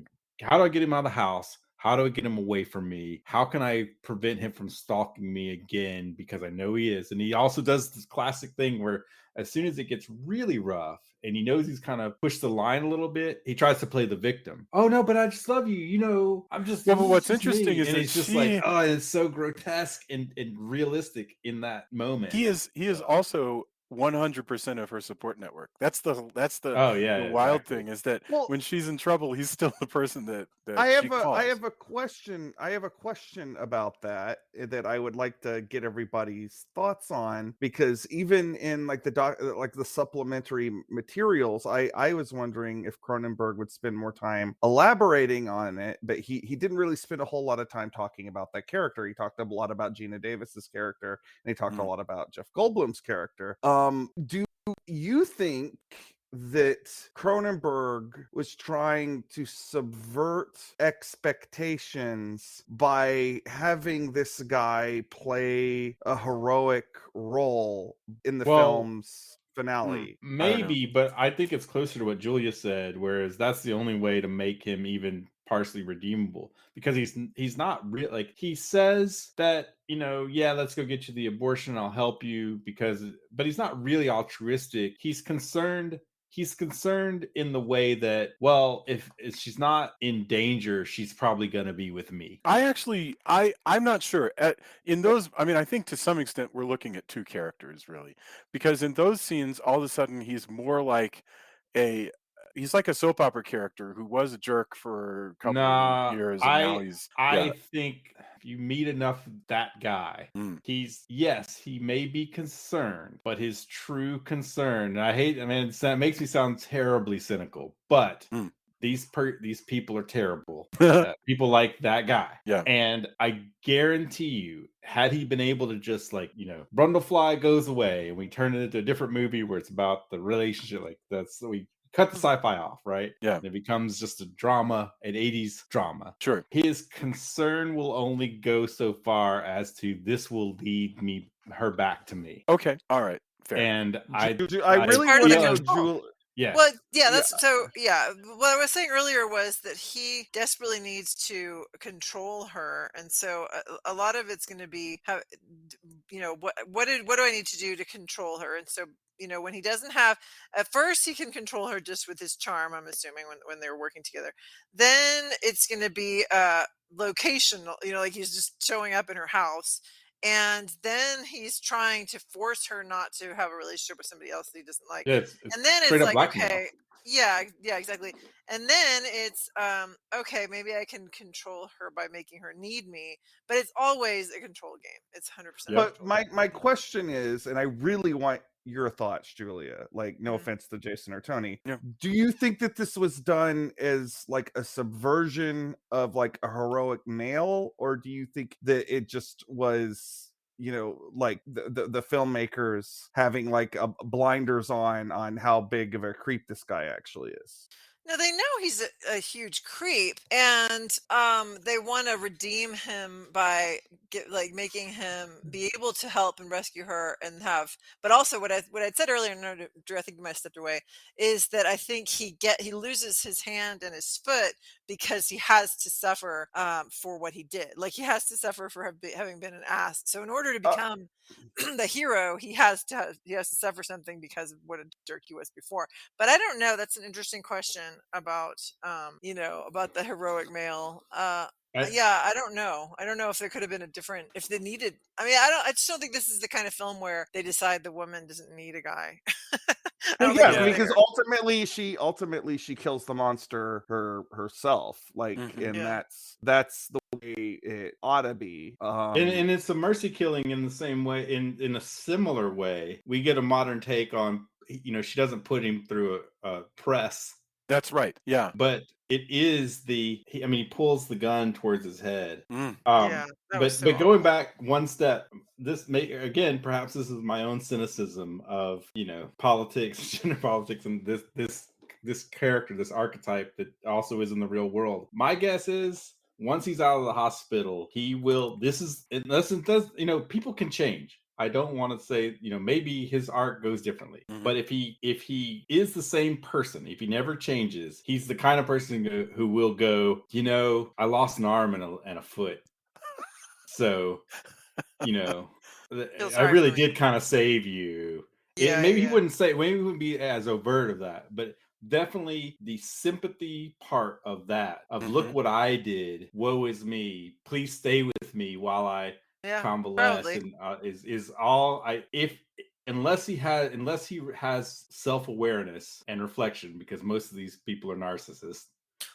how do I get him out of the house? How do I get him away from me? How can I prevent him from stalking me again? Because I know he is. And he also does this classic thing where as soon as it gets really rough and he knows he's kind of pushed the line a little bit, he tries to play the victim. Oh, no, but I just love you. I'm just... Yeah, but what's interesting is that it's just like, it's so grotesque and realistic in that moment. He is also 100% of her support network. That's the wild thing, is that when she's in trouble, he's still the person that I have a question about that I would like to get everybody's thoughts on, because even in like the supplementary materials, I was wondering if Cronenberg would spend more time elaborating on it, but he didn't really spend a whole lot of time talking about that character. He talked a lot about Geena Davis's character, and he talked a lot about Jeff Goldblum's character. Do you think that Cronenberg was trying to subvert expectations by having this guy play a heroic role in the film's finale? Maybe, but I think it's closer to what Julia said, whereas that's the only way to make him even partially redeemable, because he's not real. Like, he says that, let's go get you the abortion, I'll help you, but he's not really altruistic. He's concerned he's concerned in the way that, well, if she's not in danger, she's probably going to be with me. I'm not sure. In those, I mean, I think to some extent we're looking at two characters really, because in those scenes, all of a sudden he's more like he's like a soap opera character who was a jerk for a couple Nah, years, and now he's I think if you meet enough of that guy, yes, he may be concerned, but his true concern, and I mean, it makes me sound terribly cynical, but these people are terrible. People like that guy. Yeah. And I guarantee you, had he been able to just like, Brundlefly goes away and we turn it into a different movie where it's about the relationship, like we cut the sci-fi off, right? Yeah. And it becomes just a drama, an 80s drama. Sure. His concern will only go so far as to this will lead her back to me. Okay. All right. Fair. And I really want to know, Julie. Yeah. Well, yeah, what I was saying earlier was that he desperately needs to control her, and so a lot of it's going to be how, what do I need to do to control her? And so, when he doesn't have, at first he can control her just with his charm, I'm assuming, when they were working together. Then it's going to be locational, like he's just showing up in her house. And then he's trying to force her not to have a relationship with somebody else that he doesn't like. Yeah, and then it's like, okay, yeah, exactly. And then it's okay, maybe I can control her by making her need me, but it's always a control game. It's 100%. But my question is, and I really want your thoughts, Julia, like no offense to Jason or Tony, do you think that this was done as like a subversion of like a heroic male, or do you think that it just was, like the filmmakers having like blinders on how big of a creep this guy actually is? No, they know he's a huge creep, and they want to redeem him by making him be able to help and rescue her, and but also what I said earlier, and Drew, I think you might have stepped away, is that I think he loses his hand and his foot because he has to suffer for what he did. Like he has to suffer for having been an ass. So in order to become the hero, he has to suffer something because of what a jerk he was before. But I don't know. That's an interesting question about about the heroic male. I don't know. I don't know if there could have been if they needed. I mean, I just don't think this is the kind of film where they decide the woman doesn't need a guy. Because ultimately she kills the monster herself, like, and that's the way it ought to be. And it's a mercy killing in the same way, in a similar way. We get a modern take on, she doesn't put him through a press. That's right. Yeah. But it is he pulls the gun towards his head. But going back one step, perhaps this is my own cynicism of, politics, gender politics, and this character, this archetype that also is in the real world. My guess is once he's out of the hospital, he will, people can change. I don't want to say, maybe his art goes differently. But if he is the same person, if he never changes, he's the kind of person who will go, I lost an arm and a foot. So, I really did kind of save you. Yeah, maybe he wouldn't be as overt of that, but definitely the sympathy part of that, of look what I did, woe is me, please stay with me while I convalesce, and is all unless he has self-awareness and reflection, because most of these people are narcissists.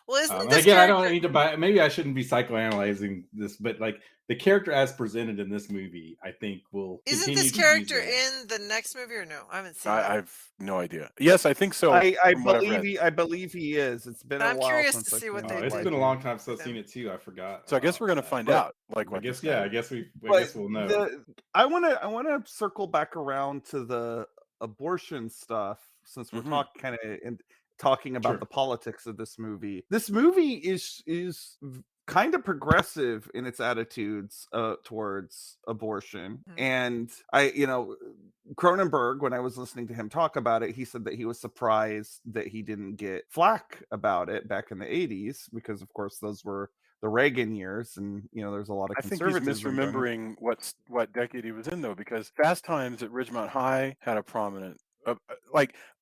Well, isn't this again, character... I don't need to buy. Maybe I shouldn't be psychoanalyzing this, but like the character as presented in this movie, I think will. Isn't this character in the next movie or no? I haven't seen. I've no idea. Yes, I think so. I believe he is. It's been a while. I'm curious since to see what it's been a long time since I've seen it too. I forgot. So I guess we're gonna find out. Like, I guess we'll know. I want to circle back around to the abortion stuff, since we're talking about the politics of this movie. This movie is kind of progressive in its attitudes towards abortion. And Cronenberg, when I was listening to him talk about it, he said that he was surprised that he didn't get flack about it back in the 80s, because of course those were the Reagan years, and there's a lot of conservatism. I think he's misremembering what decade he was in, though, because Fast Times at Ridgemont High had a prominent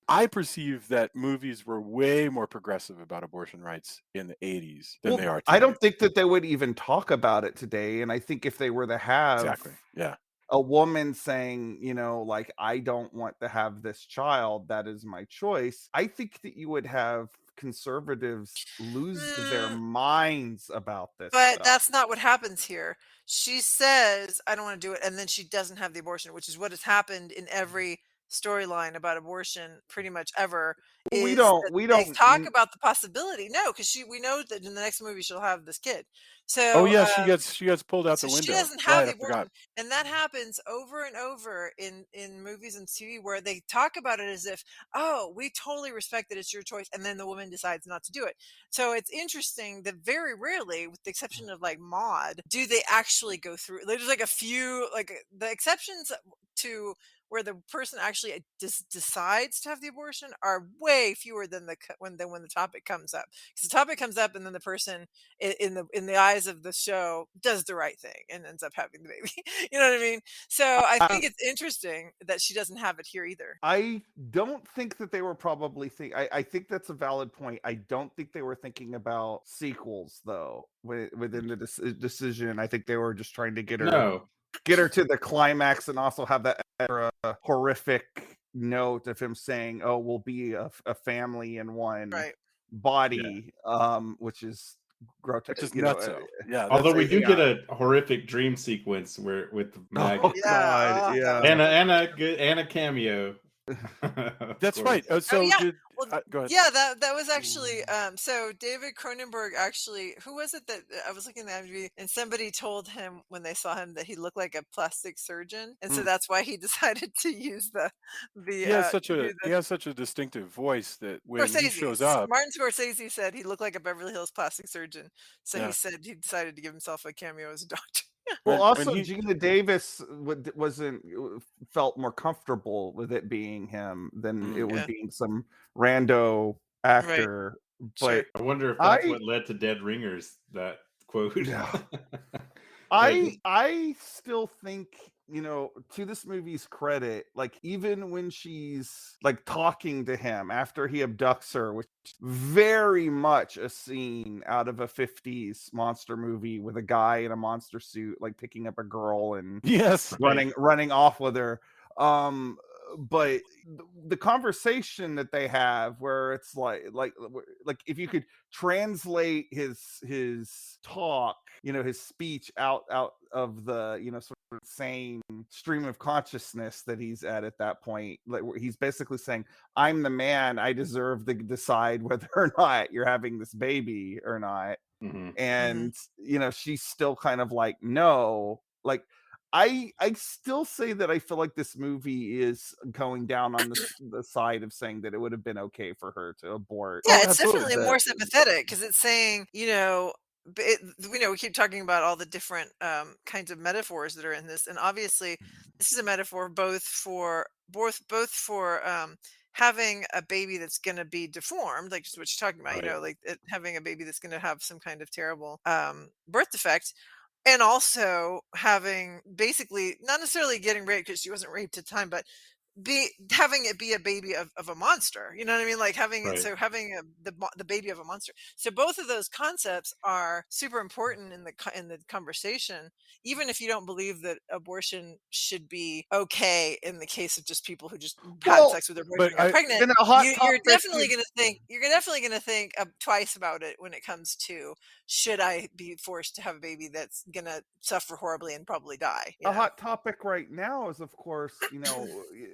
I perceive that movies were way more progressive about abortion rights in the 80s than they are today. I don't think that they would even talk about it today. And I think if they were to have Exactly. Yeah. a woman saying, you know, like, I don't want to have this child, that is my choice, I think that you would have conservatives lose their minds about this But stuff. that's not what happens here. She says, I don't want to do it, and then she doesn't have the abortion, which is what has happened in every storyline about abortion pretty much ever, We is that don't they talk about the possibility. No, because we know that in the next movie she'll have this kid. Oh So yeah, she gets pulled out so the she window. doesn't have Right, the I forgot. abortion, and that happens over and over in movies and TV where they talk about it as if, oh, we totally respect that it's your choice, and then the woman decides not to do it. So it's interesting that very rarely, with the exception of like Maud, do they actually go through. There's like a few, like the exceptions to where the person actually decides to have the abortion are way fewer than when the topic comes up. Because the topic comes up, and then the person in the eyes of the show does the right thing and ends up having the baby. You know what I mean? So I think it's interesting that she doesn't have it here either. I don't think that they were probably I think that's a valid point. I don't think they were thinking about sequels though within the decision. I think they were just trying to get her to the climax and also have that horrific note of him saying, "Oh, we'll be a family in one body," which is grotesque. Just nutso. Yeah. Although we do get a horrific dream sequence with Maggie. Oh God, yeah. And a cameo. That's right. So go ahead. Yeah, that was actually so David Cronenberg actually, who was it that I was looking at IMDb, and somebody told him when they saw him that he looked like a plastic surgeon, and so that's why he decided to use he has such a distinctive voice that when he shows up, Martin Scorsese said he looked like a Beverly Hills plastic surgeon, so he said he decided to give himself a cameo as a doctor. Well, also Geena Davis felt more comfortable with it being him than it would being some rando actor. Right. But sure. I wonder if that's what led to Dead Ringers, that quote. Yeah. I still think, you know, to this movie's credit, like even when she's like talking to him after he abducts her, which is very much a scene out of a 50s monster movie with a guy in a monster suit like picking up a girl and running off with her. But the conversation that they have where it's like if you could translate his talk, you know, his speech out of the, you know, sort of sane stream of consciousness that he's at that point, like where he's basically saying, I'm the man, I deserve to decide whether or not you're having this baby or not. And you know, she's still kind of like, no, like I still say that I feel like this movie is going down on the side of saying that it would have been okay for her to abort. Yeah, it's definitely more sympathetic because it's saying, you know, we keep talking about all the different kinds of metaphors that are in this, and obviously this is a metaphor both for having a baby that's going to be deformed, like just what you're talking about, you know, like having a baby that's going to have some kind of terrible birth defect. And also having basically not necessarily getting raped because she wasn't raped at the time, but having it be a baby of a monster. You know what I mean? Like having the baby of a monster. So both of those concepts are super important in the conversation, even if you don't believe that abortion should be okay in the case of just people who just had sex with their boyfriend and got pregnant. You're definitely going to think twice about it when it comes to, should I be forced to have a baby that's going to suffer horribly and probably die? A hot topic right now is, of course, you know,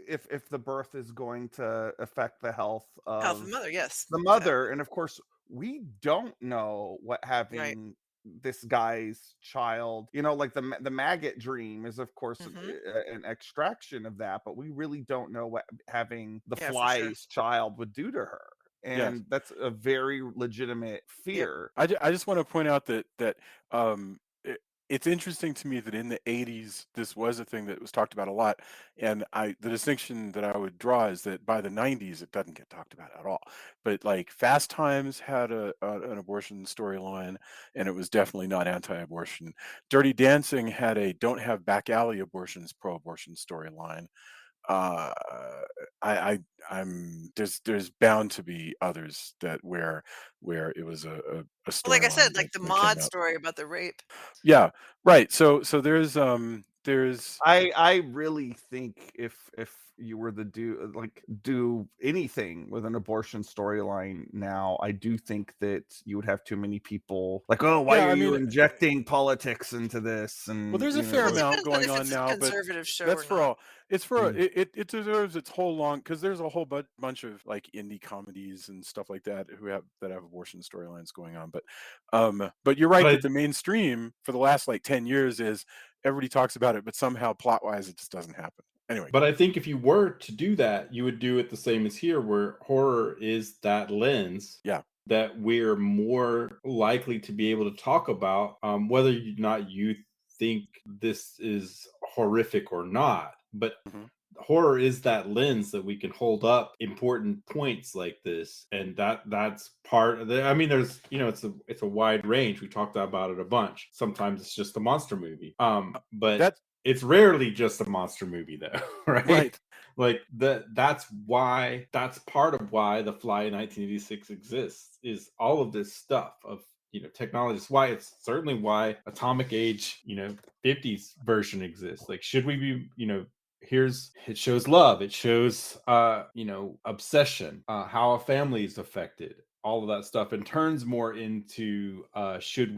if the birth is going to affect the health of the mother, the mother, and of course we don't know what having this guy's child, you know, like the maggot dream is, of course, an extraction of that, but we really don't know what having the fly's child would do to her. And that's a very legitimate fear. I just want to point out that it's interesting to me that in the 80s, this was a thing that was talked about a lot. And the distinction that I would draw is that by the 90s, it doesn't get talked about at all. But like Fast Times had an abortion storyline, and it was definitely not anti-abortion. Dirty Dancing had a don't have back alley abortions, pro-abortion storyline. I'm there's bound to be others that where it was a Like I storyline said, like the that came mod out. story about the rape. Yeah, right. So there's I really think if you were to do anything with an abortion storyline now, I do think that you would have too many people like, oh, why yeah, are I you mean, injecting politics into this? well, And there's a fair Well, it amount depends on going if on it's a now, but conservative show that's or for not. all. It's for Mm. it deserves its whole long because there's a whole bunch of like indie comedies and stuff like that that have abortion storylines going on. But you're right But that the mainstream for the last like 10 years is everybody talks about it, but somehow plot wise it just doesn't happen. Anyway, I think if you were to do that, you would do it the same as here, where horror is that lens yeah, that we're more likely to be able to talk about, whether or not you think this is horrific or not. But hmm horror is that lens that we can hold up important points like this, and that's part of the, I mean, there's, it's a wide range. We talked about it a bunch. Sometimes it's just a monster movie, but that's it's rarely just a monster movie though. Right? right. Like that's part of why The Fly in 1986 exists, is all of this stuff of, technology. It's why, it's certainly why Atomic Age, 50s version exists. Like, should we be, it shows love, it shows obsession, how a family is affected, all of that stuff, and turns more into should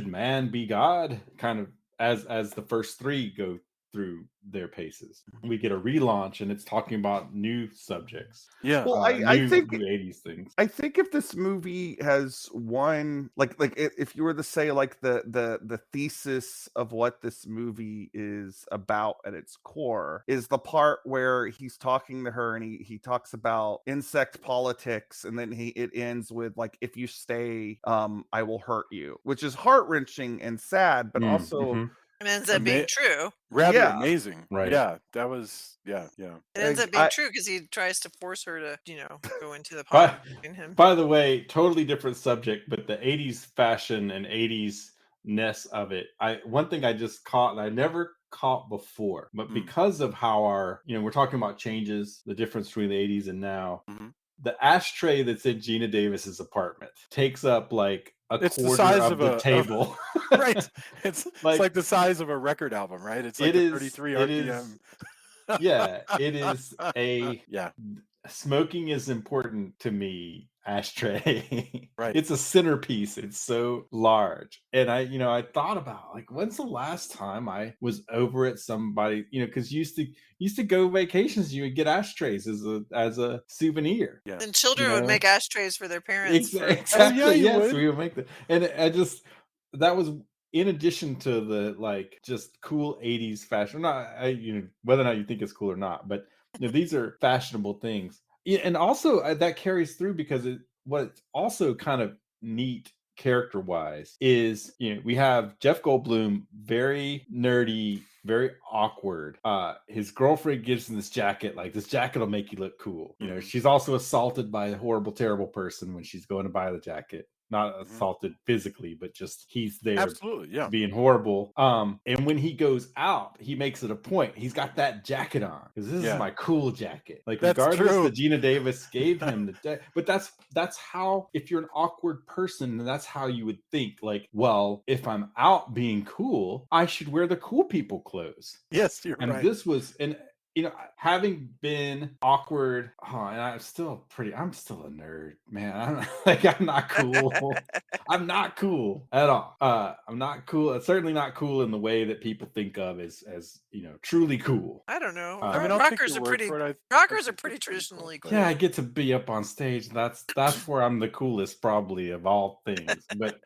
man be God, kind of, as the first three go through their paces. We get a relaunch and it's talking about new subjects, Yeah. Well, I new think 80s things. I think if this movie has one if you were to say like the thesis of what this movie is about at its core is the part where he's talking to her and he talks about insect politics, and then it ends with like, if you stay, I will hurt you, which is heart-wrenching and sad, but also Mhm. It ends up being true. Rather yeah, amazing. Right. Yeah, that was yeah. It ends up I being true because he tries to force her to, go into the By, pond and him. by the way, totally different subject, but the 80s fashion and 80s ness of it. One thing I just caught, and I never caught before, but because of how we're talking about changes, the difference between the 80s and now, the ashtray that's in Geena Davis's apartment takes up like a It's the quarter size of the table. right. It's Like, like the size of a record album, right? It's like it a is 33 it is RPM. yeah, it is a Yeah, smoking is important to me ashtray. right. It's a centerpiece. It's so large. And I thought about, like, when's the last time I was over at somebody, because used to go vacations, you would get ashtrays as a souvenir. Yeah. And children would make ashtrays for their parents. Oh yeah, Exactly. you Yes, would. we would make that. And that was in addition to the, like, just cool 80s fashion. Not whether or not you think it's cool or not, but these are fashionable things. Yeah, and also that carries through because what's also kind of neat character wise is, we have Jeff Goldblum, very nerdy, very awkward. His girlfriend gives him this jacket, like, this jacket will make you look cool. She's also assaulted by a horrible, terrible person when she's going to buy the jacket. Not assaulted physically, but just he's there Absolutely, yeah. being horrible. And when he goes out, he makes it a point. He's got that jacket on because this is my cool jacket. Like, that's regardless true. that Geena Davis gave him the jacket, but that's how, if you're an awkward person, that's how you would think. Like, well, if I'm out being cool, I should wear the cool people clothes. Yes, you're And right. this was having been awkward, and I'm still a nerd, man. I'm not cool. I'm not cool at all. I'm not cool. It's certainly not cool in the way that people think of as truly cool. I don't know. I mean, I'll take your word for it. Rockers are pretty traditionally cool. Yeah, I get to be up on stage. That's where I'm the coolest, probably, of all things. But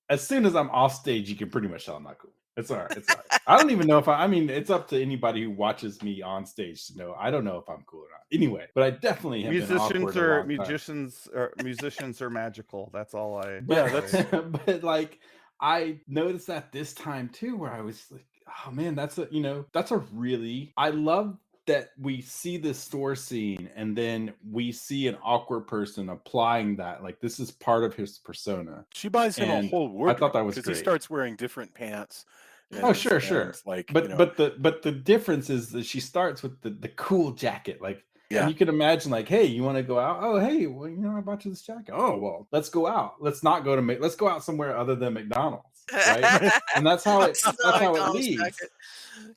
as soon as I'm off stage, you can pretty much tell I'm not cool. It's all right. It's all right. I don't even know if I mean, it's up to anybody who watches me on stage to know. I don't know if I'm cool or not. Anyway, but I definitely have been awkward a long time. musicians are magical. That's all I. But like, I noticed that this time too, where I was like, oh man, that's a really, I love that we see this store scene and then we see an awkward person applying that. Like, this is part of his persona. She buys him a whole wardrobe. I thought that was because great. he starts wearing different pants And, sure. and like, But the difference is that she starts with the cool jacket, like, and yeah, you can imagine, like, hey, you want to go out? Oh, hey, well, I bought you this jacket. Oh, well, let's go out. Let's not go to let's go out somewhere other than McDonald's, right? right. And that's how This is not a it McDonald's leads. jacket.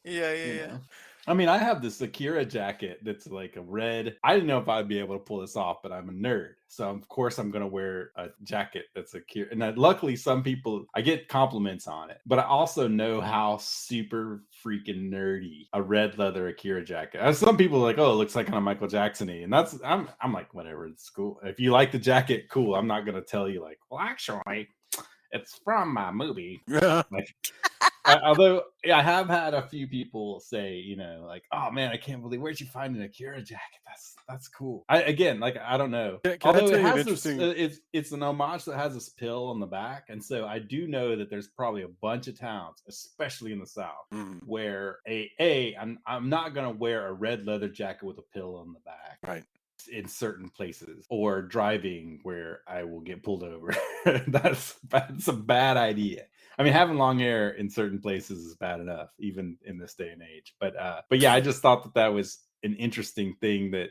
Yeah. I mean, I have this Akira jacket that's like a red. I didn't know if I'd be able to pull this off, but I'm a nerd. So, of course, I'm going to wear a jacket that's Akira. And luckily, some people, I get compliments on it. But I also know how super freaking nerdy a red leather Akira jacket. Some people are like, oh, it looks like kind of Michael Jackson-y. And I'm like, whatever, it's cool. If you like the jacket, cool. I'm not going to tell you, like, well, actually, it's from my movie. Yeah. Like, although I have had a few people say, like, oh man, I can't believe, where'd you find an Akira jacket? That's cool. I don't know. Can I Although tell it you an has this, interesting- it's an homage that has this pill on the back, and so I do know that there's probably a bunch of towns, especially in the South, where I'm not gonna wear a red leather jacket with a pill on the back, right, in certain places, or driving where I will get pulled over. That's a bad idea. I mean, having long hair in certain places is bad enough, even in this day and age. But yeah, I just thought that was an interesting thing that,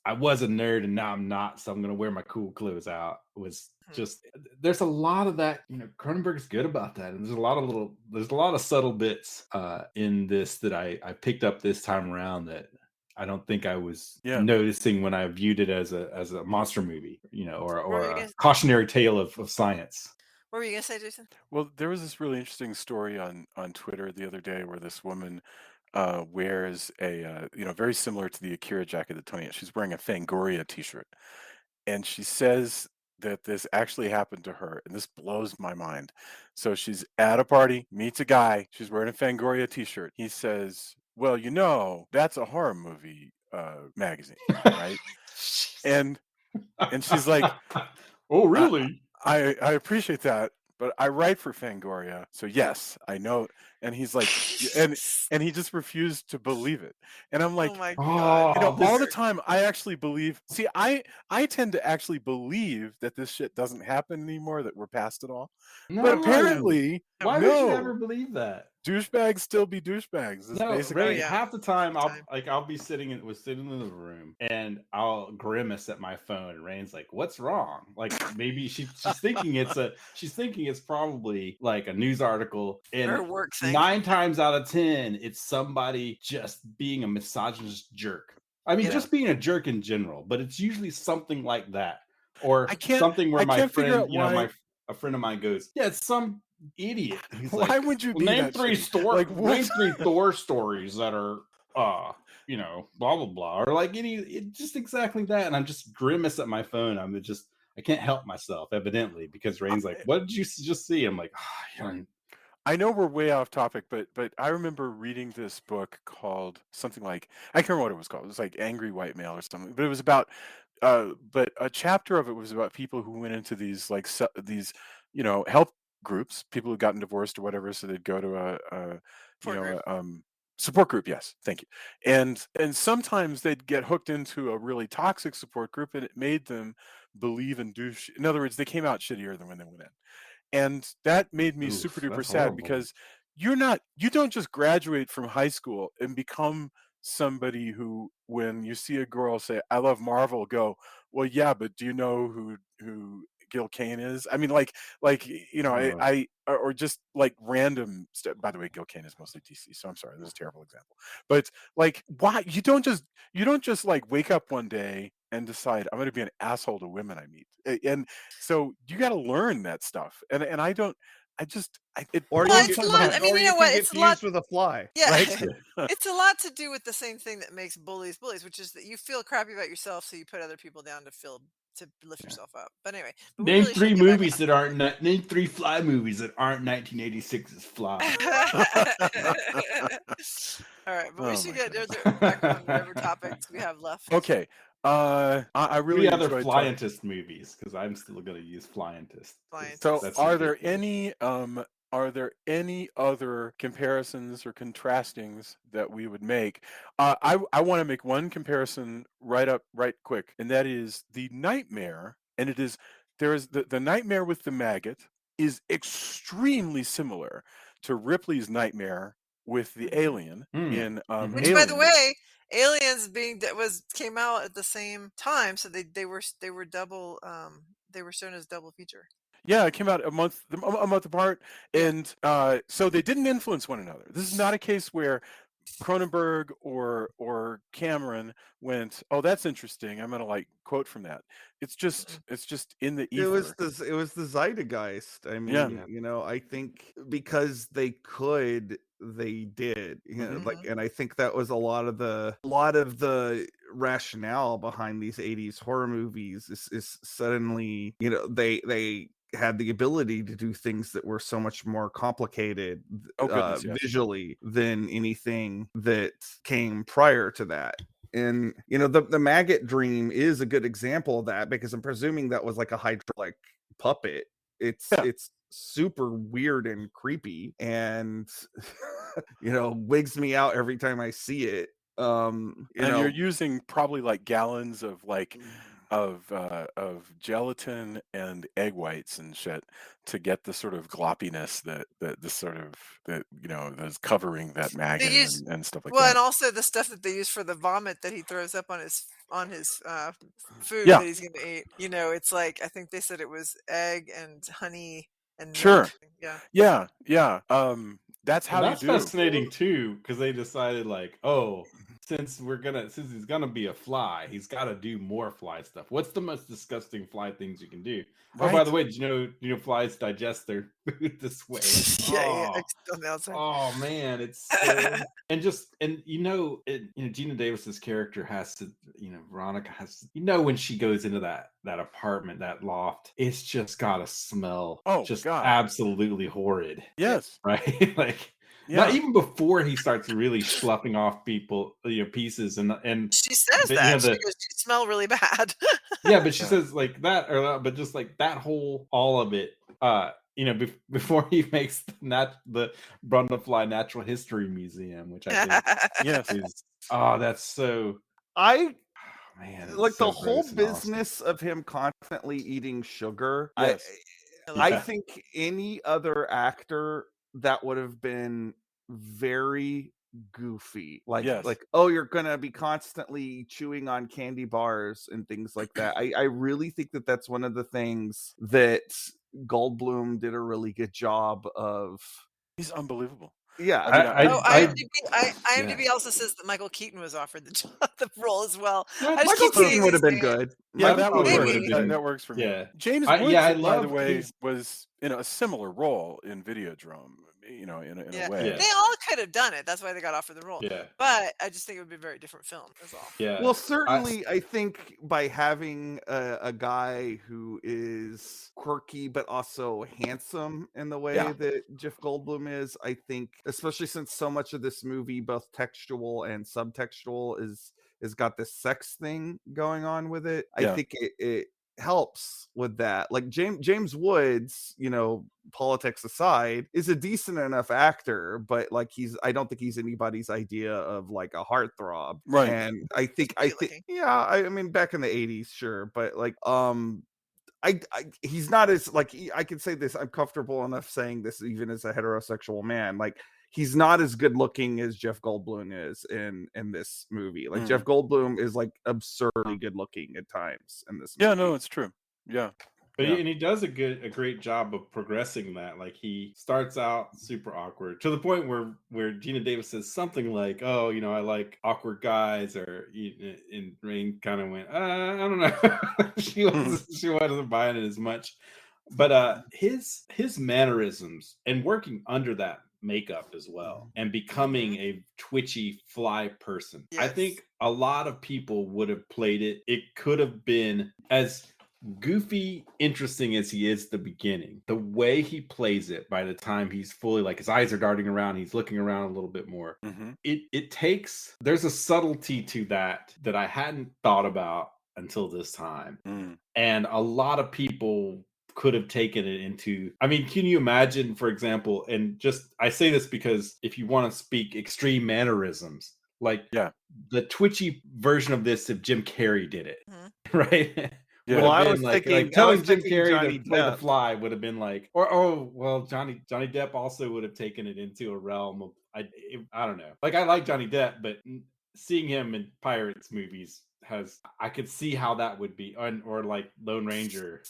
I was a nerd and now I'm not, so I'm going to wear my cool clothes out. It was just, there's a lot of that, Cronenberg's good about that. And there's a lot of subtle bits in this that I picked up this time around that I don't think I was noticing when I viewed it as a monster movie, or a cautionary tale of science. What were you gonna say, Jason? Well, there was this really interesting story on Twitter the other day where this woman wears a very similar to the Akira jacket that Tony. She's wearing a Fangoria T-shirt, and she says that this actually happened to her, and this blows my mind. So she's at a party, meets a guy. She's wearing a Fangoria T-shirt. He says, "Well, that's a horror movie magazine, right?" and she's like, "Oh, really? I appreciate that, but I write for Fangoria, so yes, I know." And he's like, and he just refused to believe it. And I'm like, oh my God. all the time I actually believe. See, I tend to actually believe that this shit doesn't happen anymore, that we're past it all. No. But apparently, why would you ever believe that? Douchebags still be douchebags. No, basically Ray, half the time I'll be sitting in the living room and I'll grimace at my phone, and Rain's like, "What's wrong?" Like, maybe she's thinking it's probably like a news article, and Her work thing. 9 times out of 10 it's somebody just being a misogynist jerk. I mean, just being a jerk in general, but it's usually something like that, or something where my friend, a friend of mine goes, "Yeah, it's some idiot." He's why like, would you be name that three name 3 Thor stories that are blah blah blah, or like just exactly that. And I'm just grimace at my phone. I can't help myself, evidently, because Rain's like, "What did you just see?" I'm like, I know we're way off topic, but I remember reading this book called something like, I can't remember what it was called. It was like Angry White Male or something. But it was about but a chapter of it was about people who went into these health groups, people who gotten divorced or whatever, so they'd go to a support group. Yes, thank you. And sometimes they'd get hooked into a really toxic support group, and it made them believe in douche. In other words, they came out shittier than when they went in. And that made me super duper sad, horrible. because you don't just graduate from high school and become somebody who, when you see a girl say, "I love Marvel," go, "Well, yeah, but do you know who Gil Kane is?" I mean, or just like random stuff. By the way, Gil Kane is mostly DC, so I'm sorry, this is a terrible example. But like, why you don't just like wake up one day and decide, "I'm going to be an asshole to women I meet." And so you got to learn that stuff. And I don't. Or Well, you it's can a lot. I mean, or you you know can what? get It's a lot. fused with a fly. Yeah, Right? it's a lot to do with the same thing that makes bullies bullies, which is that you feel crappy about yourself, so you put other people down to lift yourself up. But anyway, we name really 3 should get back movies that aren't name 3 Fly movies that aren't 1986's Fly. All right, but we Oh should my get back on whatever topics we have left. Okay. I really 3 other enjoyed Flyentist movies, because I'm still going to use Flyentist. So That's are there ridiculous. any other comparisons or contrastings that we would make? I want to make one comparison right quick, and that is the nightmare. And there is the nightmare with the maggot is extremely similar to Ripley's nightmare with the alien in Which, by the Aliens. way, Aliens came out at the same time, so they were double. They were shown as double feature. Yeah, it came out a month apart, and so they didn't influence one another. This is not a case where Cronenberg or Cameron went, "Oh, that's interesting. I'm gonna quote from that." It's just in the ether. It was the zeitgeist. I mean, I think because they could, they did. And I think that was a lot of the rationale behind these 80s horror movies is suddenly, they had the ability to do things that were so much more complicated visually than anything that came prior to that. And the maggot dream is a good example of that, because I'm presuming that was like a hydraulic puppet. It's super weird and creepy, and wigs me out every time I see it. And you're using probably gallons of of gelatin and egg whites and shit to get the sort of gloppiness that that's covering that maggot and stuff like that. Well, and also the stuff that they use for the vomit that he throws up on his food that he's going to eat. It's I think they said it was egg and honey and milk. Yeah. That's how that's you do. Fascinating too, because they decided since he's gonna be a fly, he's got to do more fly stuff. What's the most disgusting fly things you can do? Right. Oh, by the way, did you know flies digest their food this way? Oh man, it's so... and Geena Davis's character has to, Veronica has to, when she goes into that apartment, that loft, it's just gotta smell absolutely horrid. Yes, right. Not even before he starts really sloughing off people, pieces, and she says that she goes, "You smell really bad." Yeah, but she says that, but just that whole, all of it. Before he makes the Brundlefly Natural History Museum, which I think is that's so. Man, like the whole business of him constantly eating sugar. Yes. I think any other actor that would have been very goofy, you're gonna be constantly chewing on candy bars and things like that. I really think that that's one of the things that Goldblum did a really good job of. He's unbelievable. Yeah, IMDb also says that Michael Keaton was offered the role as well. Michael Keaton would have been good. Yeah, that works for me. Yeah. James Woods, by the way, was in a similar role in Videodrome. In a way. Yeah. They all could have done it. That's why they got offered the role. Yeah. But I just think it would be a very different film. That's all. Yeah. Well, certainly, I think by having a guy who is quirky but also handsome in the way that Jeff Goldblum is, I think, especially since so much of this movie, both textual and subtextual, is got this sex thing going on with it. I think it helps with that. Like James Woods, politics aside, is a decent enough actor, but I don't think he's anybody's idea of a heartthrob. Right. And I think I mean back in the 80s, sure, but he's not as I can say this, I'm comfortable enough saying this even as a heterosexual man, he's not as good looking as Jeff Goldblum is in this movie. Jeff Goldblum is absurdly good looking at times in this movie. Yeah, no, it's true. Yeah. But he does a great job of progressing that. He starts out super awkward to the point where Geena Davis says something like, "Oh, I like awkward guys," or and Rain kind of went, "I don't know." she wasn't buying it as much. But his mannerisms and working under that makeup as well, and becoming a twitchy fly person. Yes. I think a lot of people would have played it. It could have been as goofy, interesting as he is at the beginning. The way he plays it, by the time he's fully his eyes are darting around, he's looking around a little bit more. There's a subtlety to that I hadn't thought about until this time. And a lot of people could have taken it into, can you imagine, for example, and just, I say this because if you want to speak extreme mannerisms, the twitchy version of this, if Jim Carrey did it, right? would Well, have I been was like thinking telling Jim Johnny Carrey to play the Depp. Fly would have been like, or Johnny Depp also would have taken it into a realm of I don't know. Like I like Johnny Depp, but seeing him in Pirates movies I could see how that would be, or like Lone Ranger.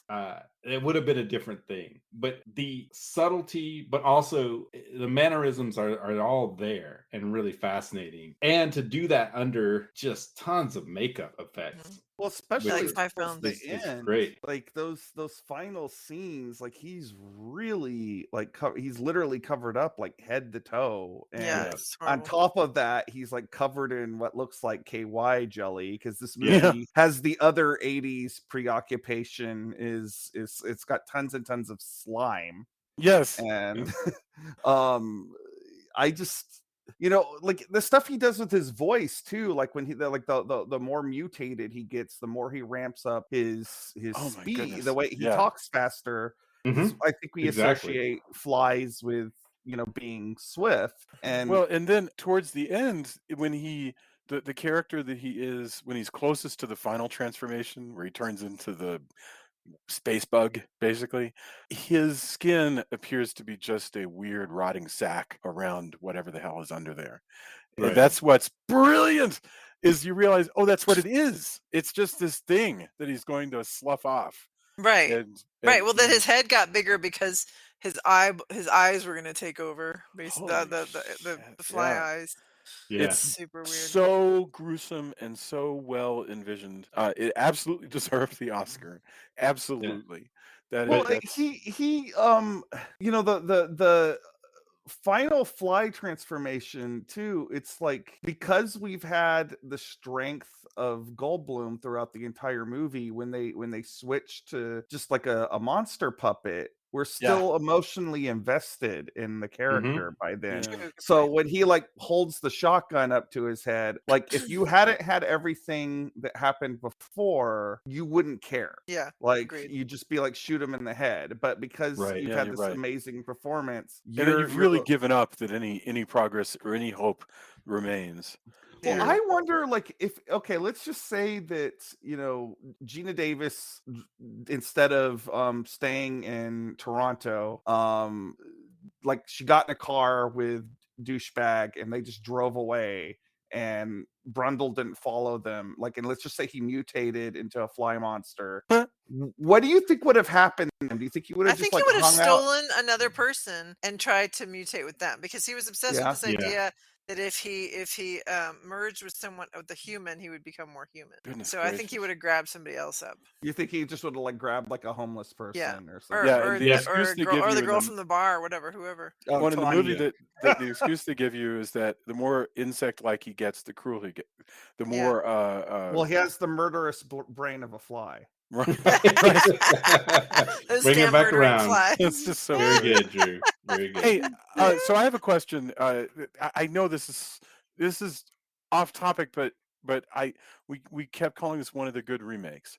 It would have been a different thing, but the subtlety, but also the mannerisms are all there and really fascinating. And to do that under just tons of makeup effects. Well, especially like 5 towards pounds. the It's end, great. like those final scenes, like he's really like he's literally covered up like head to toe, and Yeah, Yeah. it's on horrible. top of that, he's like covered in what looks like KY jelly, because this Yeah. movie has the other 80s preoccupation is it's got tons and tons of slime. Yes. And I just, like the stuff he does with his voice too, like when the more mutated he gets, the more he ramps up his Oh my speed, goodness. the way he Yeah. talks faster. Mhm. I think we Exactly. associate flies with being swift, and Well, and then towards the end, when the character that he is when he's closest to the final transformation, where he turns into the space bug, basically, his skin appears to be just a weird rotting sack around whatever the hell is under there. And Right. that's what's brilliant, is you realize, oh, that's what it is. It's just this thing that he's going to slough off. Right. And Well, then his head got bigger because his eyes were gonna take over. Basically, Holy the shit, fly yeah. eyes. Yeah. It's super weird. So gruesome and so well envisioned. It absolutely deserved the Oscar. Absolutely. well, That's he the final fly transformation too, it's like, because we've had the strength of Goldblum throughout the entire movie, when they switch to just like a monster puppet, we're still emotionally invested in the character by then. Yeah. True, good So point. when he like holds the shotgun up to his head, like if you hadn't had everything that happened before, you wouldn't care. Yeah, Like agreed. you'd just be like, shoot him in the head. But because Right. you've Yeah, had you're this right. amazing performance, And then you've really given up that any progress or any hope remains. Well, Yeah. I wonder, like, if let's just say that Geena Davis, instead of staying in Toronto, like she got in a car with douchebag and they just drove away, and Brundle didn't follow them. Like, and let's just say he mutated into a fly monster. What do you think would have happened to him? Do you think he would I have just think he like would have hung out? stolen another person and tried to mutate with them, because he was obsessed Yeah. with this Yeah. idea that if he merged with someone with the human, he would become more human. Goodness So I think he gracious. would have grabbed somebody else up. You think he just would have like grabbed like a homeless person or Or something? Yeah, or, and the the, excuse or, a they girl, give or you the in girl the from the bar, or whatever, whoever. Oh, one in the movie Tanya. that the excuse they give you is that the more insect-like he gets, the cruel he gets. The Yeah. more Well, he has the murderous brain of a fly. right. Those Bring it damn back murdering around. flies. It's just so Very good. good, Drew. Very good. Hey, so I have a question. I know this is off topic, but we kept calling this one of the good remakes.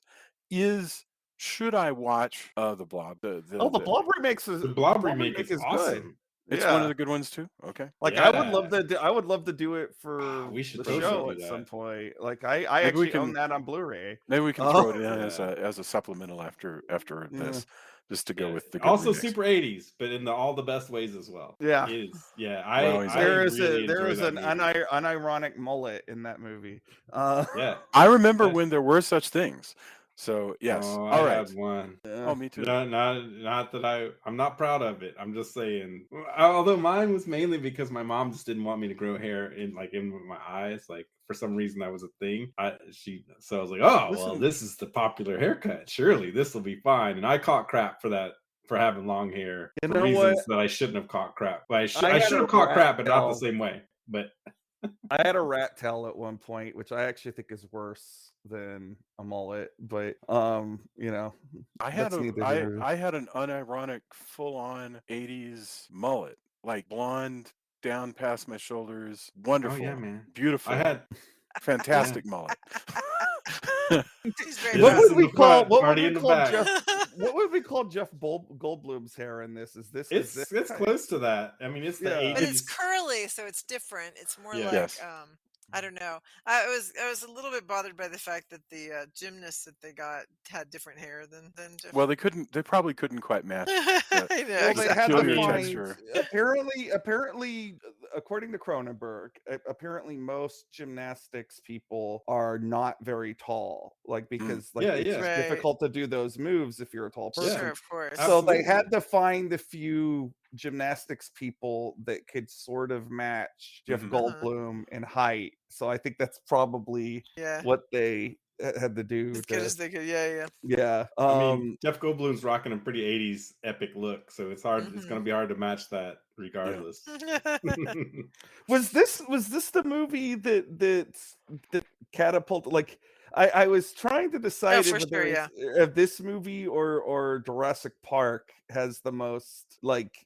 Should I watch the Blob? The Blob remake is The Blob remake is good. awesome. It's one of the good ones too. Okay. Like Yeah. I would love to do it for We should the totally show do at that. some point. Like I Maybe we actually own can- that on Blu-ray. Maybe we can Oh. throw it in Yeah. as a supplemental after this, just to go Yeah. with the good Also remakes. super 80s, but in all the best ways as well. Yeah. It is. Yeah. Well, I There is really there enjoy is that an movie. unironic mullet in that movie. Yeah. I remember Yes. when there were such things. So yes. Oh, All I right. had one. Oh, me too. Not that I'm not proud of it. I'm just saying. Although mine was mainly because my mom just didn't want me to grow hair in my eyes. Like for some reason that was a thing. So I was like, oh well, this is the popular haircut. Surely this will be fine. And I caught crap for that, for having long hair, You for know reasons what? that I shouldn't have caught crap. But I I should had have a caught rat crap, but not the tail. same way. But I had a rat tail at one point, which I actually think is worse than a mullet. But I had that's neither here nor I had an unironic full-on 80s mullet, like blonde down past my shoulders. Wonderful. oh yeah, man. Beautiful. I had fantastic mullet. He's very What proud. would we call party in the back? Jeff? What would we call Jeff Goldblum's hair in this? Is this? It's close to that. I mean, it's the Yeah. 80s. But it's curly, so it's different. It's more Yeah. like Yes. I don't know. I was a little bit bothered by the fact that the gymnasts that they got had different hair than Jeff. Well, they probably couldn't quite match the I know, Well, they had to peculiar find texture. apparently, according to Cronenberg, apparently most gymnastics people are not very tall, like because like Yeah, it's yeah. just Right. difficult to do those moves if you're a tall person. Sure, of course. So they Absolutely. had to find a few gymnastics people that could sort of match Jeff Mhm. Goldblum in height. So I think that's probably Yeah. what they had to do As good to, as they could. Yeah, yeah. I mean, Jeff Goldblum's rocking a pretty 80s epic look, so it's hard. It's Mhm. going to be hard to match that regardless. yeah. Was this the movie that catapulted? Like I was trying to decide for if sure, yeah. if this movie or Jurassic Park has the most, like,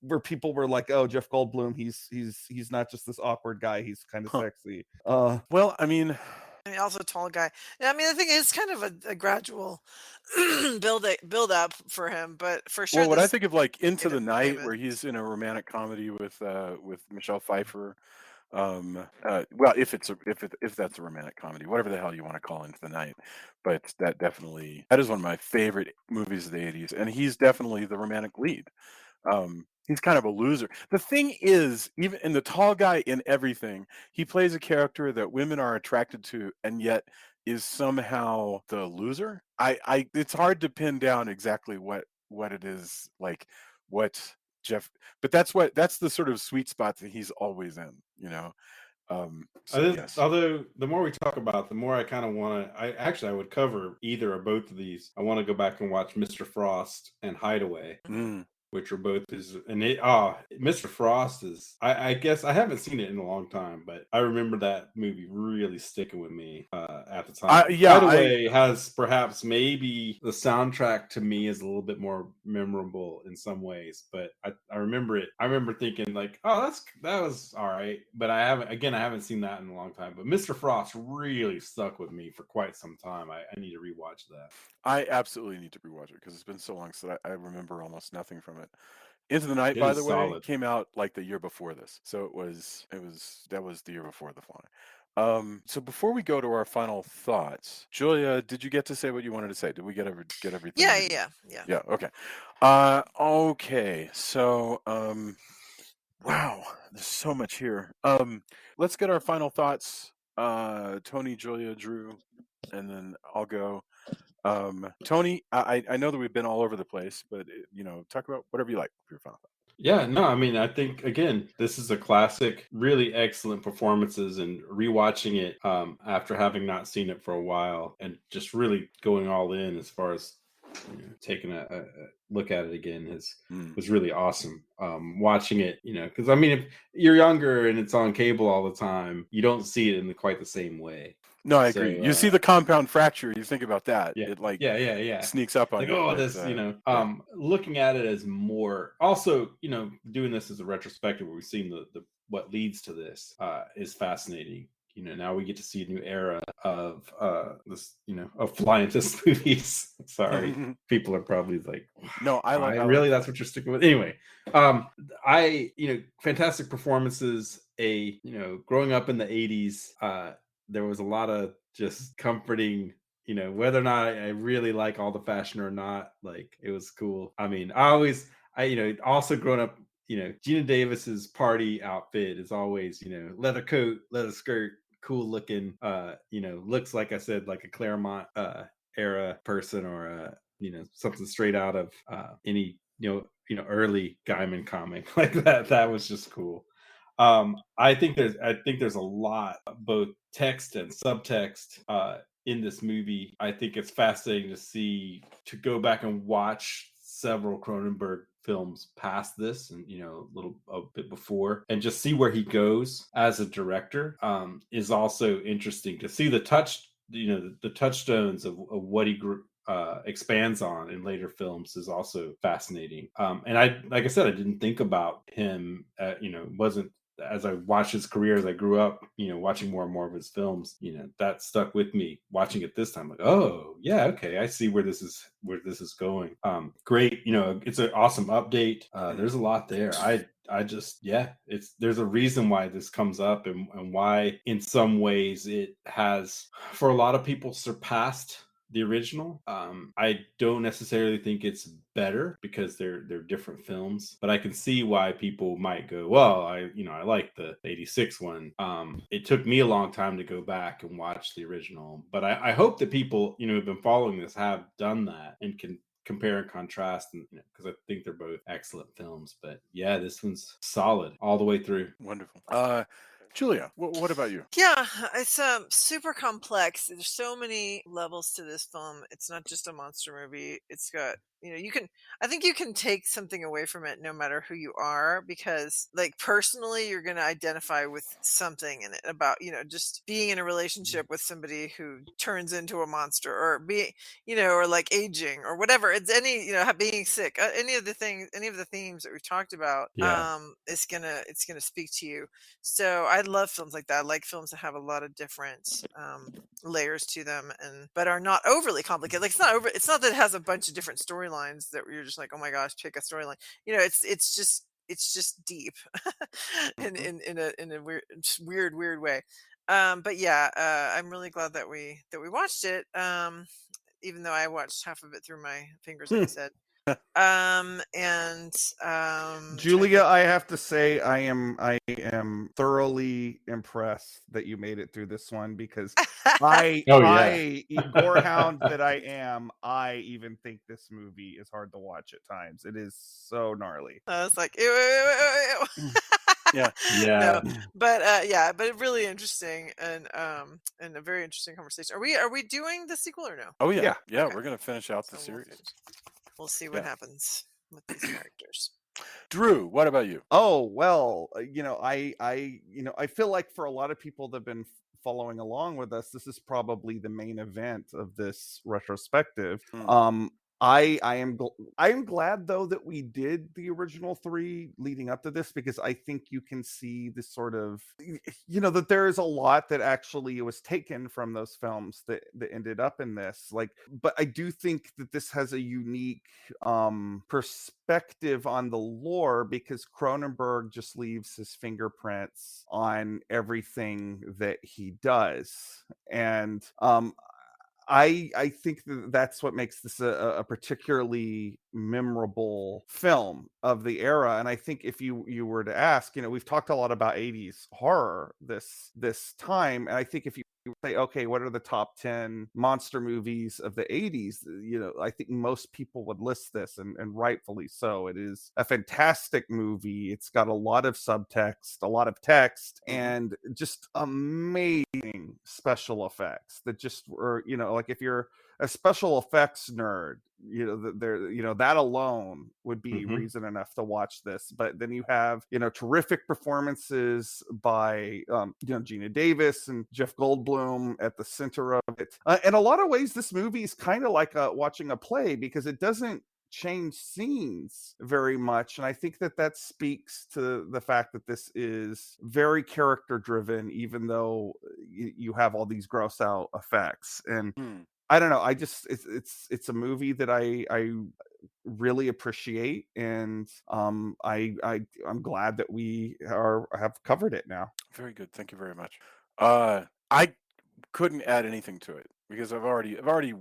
where people were like, oh, Jeff Goldblum, he's not just this awkward guy, he's kind of Huh. sexy. Well, I mean, I mean, also a tall guy. Yeah, I mean, I think it's kind of a gradual build up for him, but for sure, well, what I this think of like Into made the him Night, famous. where he's in a romantic comedy with Michelle Pfeiffer. Well, if that's a romantic comedy, whatever the hell you want to call Into the Night, but that is one of my favorite movies of the '80s, and he's definitely the romantic lead. He's kind of a loser. The thing is, even in the tall guy in everything, he plays a character that women are attracted to, and yet is somehow the loser. It's hard to pin down exactly what it is, like what Jeff, but that's the sort of sweet spot that he's always in, you know. So yes. Although the more we talk about it, the more I kind of want to. I would cover either or both of these. I want to go back and watch Mr. Frost and Hideaway, Mm. which are both Mr. Frost is. I guess I haven't seen it in a long time, but I remember that movie really sticking with me at the time. Hideaway has perhaps maybe the soundtrack to me is a little bit more memorable in some ways, but I remember it. I remember thinking like, oh, that was all right, but I haven't seen that in a long time. But Mr. Frost really stuck with me for quite some time. I need to rewatch that. I absolutely need to rewatch it because it's been so long since I remember almost nothing from it. Into the Night, It by is the way, solid. came out like the year before this, so that was the year before The Fly. So before we go to our final thoughts, Julia, did you get to say what you wanted to say? Did we get everything? Yeah. Yeah. Okay. Okay. So, wow, there's so much here. Let's get our final thoughts. Tony, Julia, Drew, and then I'll go. Tony, I know that we've been all over the place, but talk about whatever you like for your final thought. Yeah, no, I mean, I think again, this is a classic, really excellent performances, and rewatching it after having not seen it for a while, and just really going all in as far as taking a look at it again was really awesome. Watching it, because I mean, if you're younger and it's on cable all the time, you don't see it in quite the same way. No, I agree. You see the compound fracture, you think about that. Yeah, it like yeah. sneaks up on like, you. oh, but, this, looking at it as more. Also, doing this as a retrospective where we've seen the what leads to this is fascinating. Now we get to see a new era of this, of flying-tist movies. Sorry, people are probably like, no, I really that's what you're sticking with. Anyway, fantastic performances. Growing up in the 80s, there was a lot of just comforting, whether or not I really like all the fashion or not, like it was cool. I mean, also growing up, Geena Davis's party outfit is always, leather coat, leather skirt, cool looking, looks like I said, like a Claremont era person, or something straight out of any early Gaiman comic like that. That was just cool. I think there's a lot of both text and subtext in this movie. I think it's fascinating to go back and watch several Cronenberg films past this, and a bit before, and just see where he goes as a director is also interesting. To see the touchstones of what he expands on in later films is also fascinating. And like I said, I didn't think about him. Wasn't as I watched his career as I grew up, watching more and more of his films, that stuck with me. Watching it this time, like, oh yeah, okay, I see where this is going. Great, it's an awesome update. There's a lot there. there's a reason why this comes up, and why in some ways it has, for a lot of people, surpassed the original. I don't necessarily think it's better because they're different films, but I can see why people might go, well, I like the 86 one. It took me a long time to go back and watch the original, but I hope that people who've been following this have done that and can compare and contrast, and because I think they're both excellent films. But yeah, this one's solid all the way through. Wonderful. Julia, what about you? Yeah, it's super complex. There's so many levels to this film. It's not just a monster movie. It's got, I think you can take something away from it no matter who you are, because like personally you're going to identify with something in it about, just being in a relationship with somebody who turns into a monster, or or like aging or whatever. It's any, being sick, any of the themes that we've talked about, it's going to speak to you. So I love films like that. I like films that have a lot of different layers to them, but are not overly complicated. Like it's not that it has a bunch of different storylines that you're just like, oh my gosh, pick a storyline. It's just deep in a weird way. But yeah, I'm really glad that we watched it. Even though I watched half of it through my fingers, like I said. Julia, I have to say I am thoroughly impressed that you made it through this one, because I gorehound that I am, I even think this movie is hard to watch at times. It is so gnarly. I was like, ew. Yeah. No, but really interesting, and a very interesting conversation. Are we doing the sequel or no? Oh yeah. Okay. We're gonna finish out the series. We'll see what happens with these characters. Drew, what about you? Oh, well, I feel like for a lot of people that have been following along with us, this is probably the main event of this retrospective. I am glad though that we did the original 3 leading up to this, because I think you can see this sort of, that there is a lot that actually was taken from those films that ended up in this. Like, but I do think that this has a unique perspective on the lore, because Cronenberg just leaves his fingerprints on everything that he does. And I think that's what makes this a particularly memorable film of the era. And I think if you were to ask, we've talked a lot about 80s horror this time, and I think if you say, okay, what are the top 10 monster movies of the 80s? I think most people would list this, and rightfully so. It is a fantastic movie. It's got a lot of subtext, a lot of text, and just amazing special effects that just were, like if you're a special effects nerd, that alone would be reason enough to watch this. But then you have, terrific performances by, Geena Davis and Jeff Goldblum at the center of it. In a lot of ways, this movie is kind of like watching a play, because it doesn't change scenes very much, and I think that speaks to the fact that this is very character driven, even though you have all these gross out effects. And I don't know, I just it's a movie that I really appreciate, and I'm glad that we have covered it now. Very good, thank you very much. I couldn't add anything to it, because I've already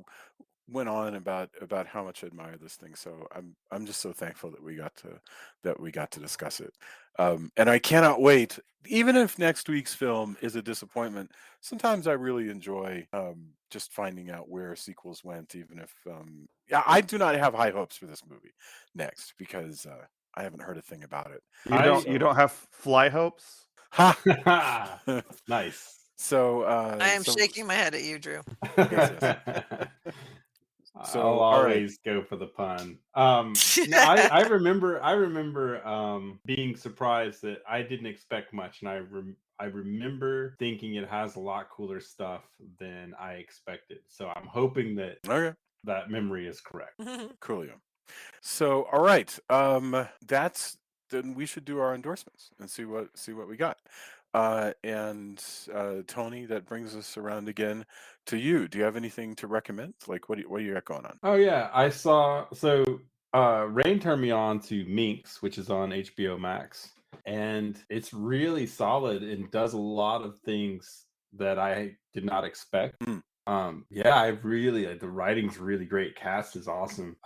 went on about how much I admire this thing. So I'm just so thankful that we got to discuss it. And I cannot wait, even if next week's film is a disappointment. Sometimes I really enjoy just finding out where sequels went, even if I do not have high hopes for this movie next, because I haven't heard a thing about it. You don't have fly hopes? Ha! Nice. So I am shaking my head at you, Drew. Yes. So I'll always go for the pun. No, I remember being surprised that I didn't expect much, and I remember thinking it has a lot cooler stuff than I expected. So I'm hoping that that memory is correct. Coolio. So all right, then we should do our endorsements and see what we got. And Tony, that brings us around again to you. Do you have anything to recommend? Like, what do you got going on? Oh yeah, I saw. So Rain turned me on to Minx, which is on HBO Max, and it's really solid and does a lot of things that I did not expect. Mm. Yeah, I really the writing's really great. Cast is awesome.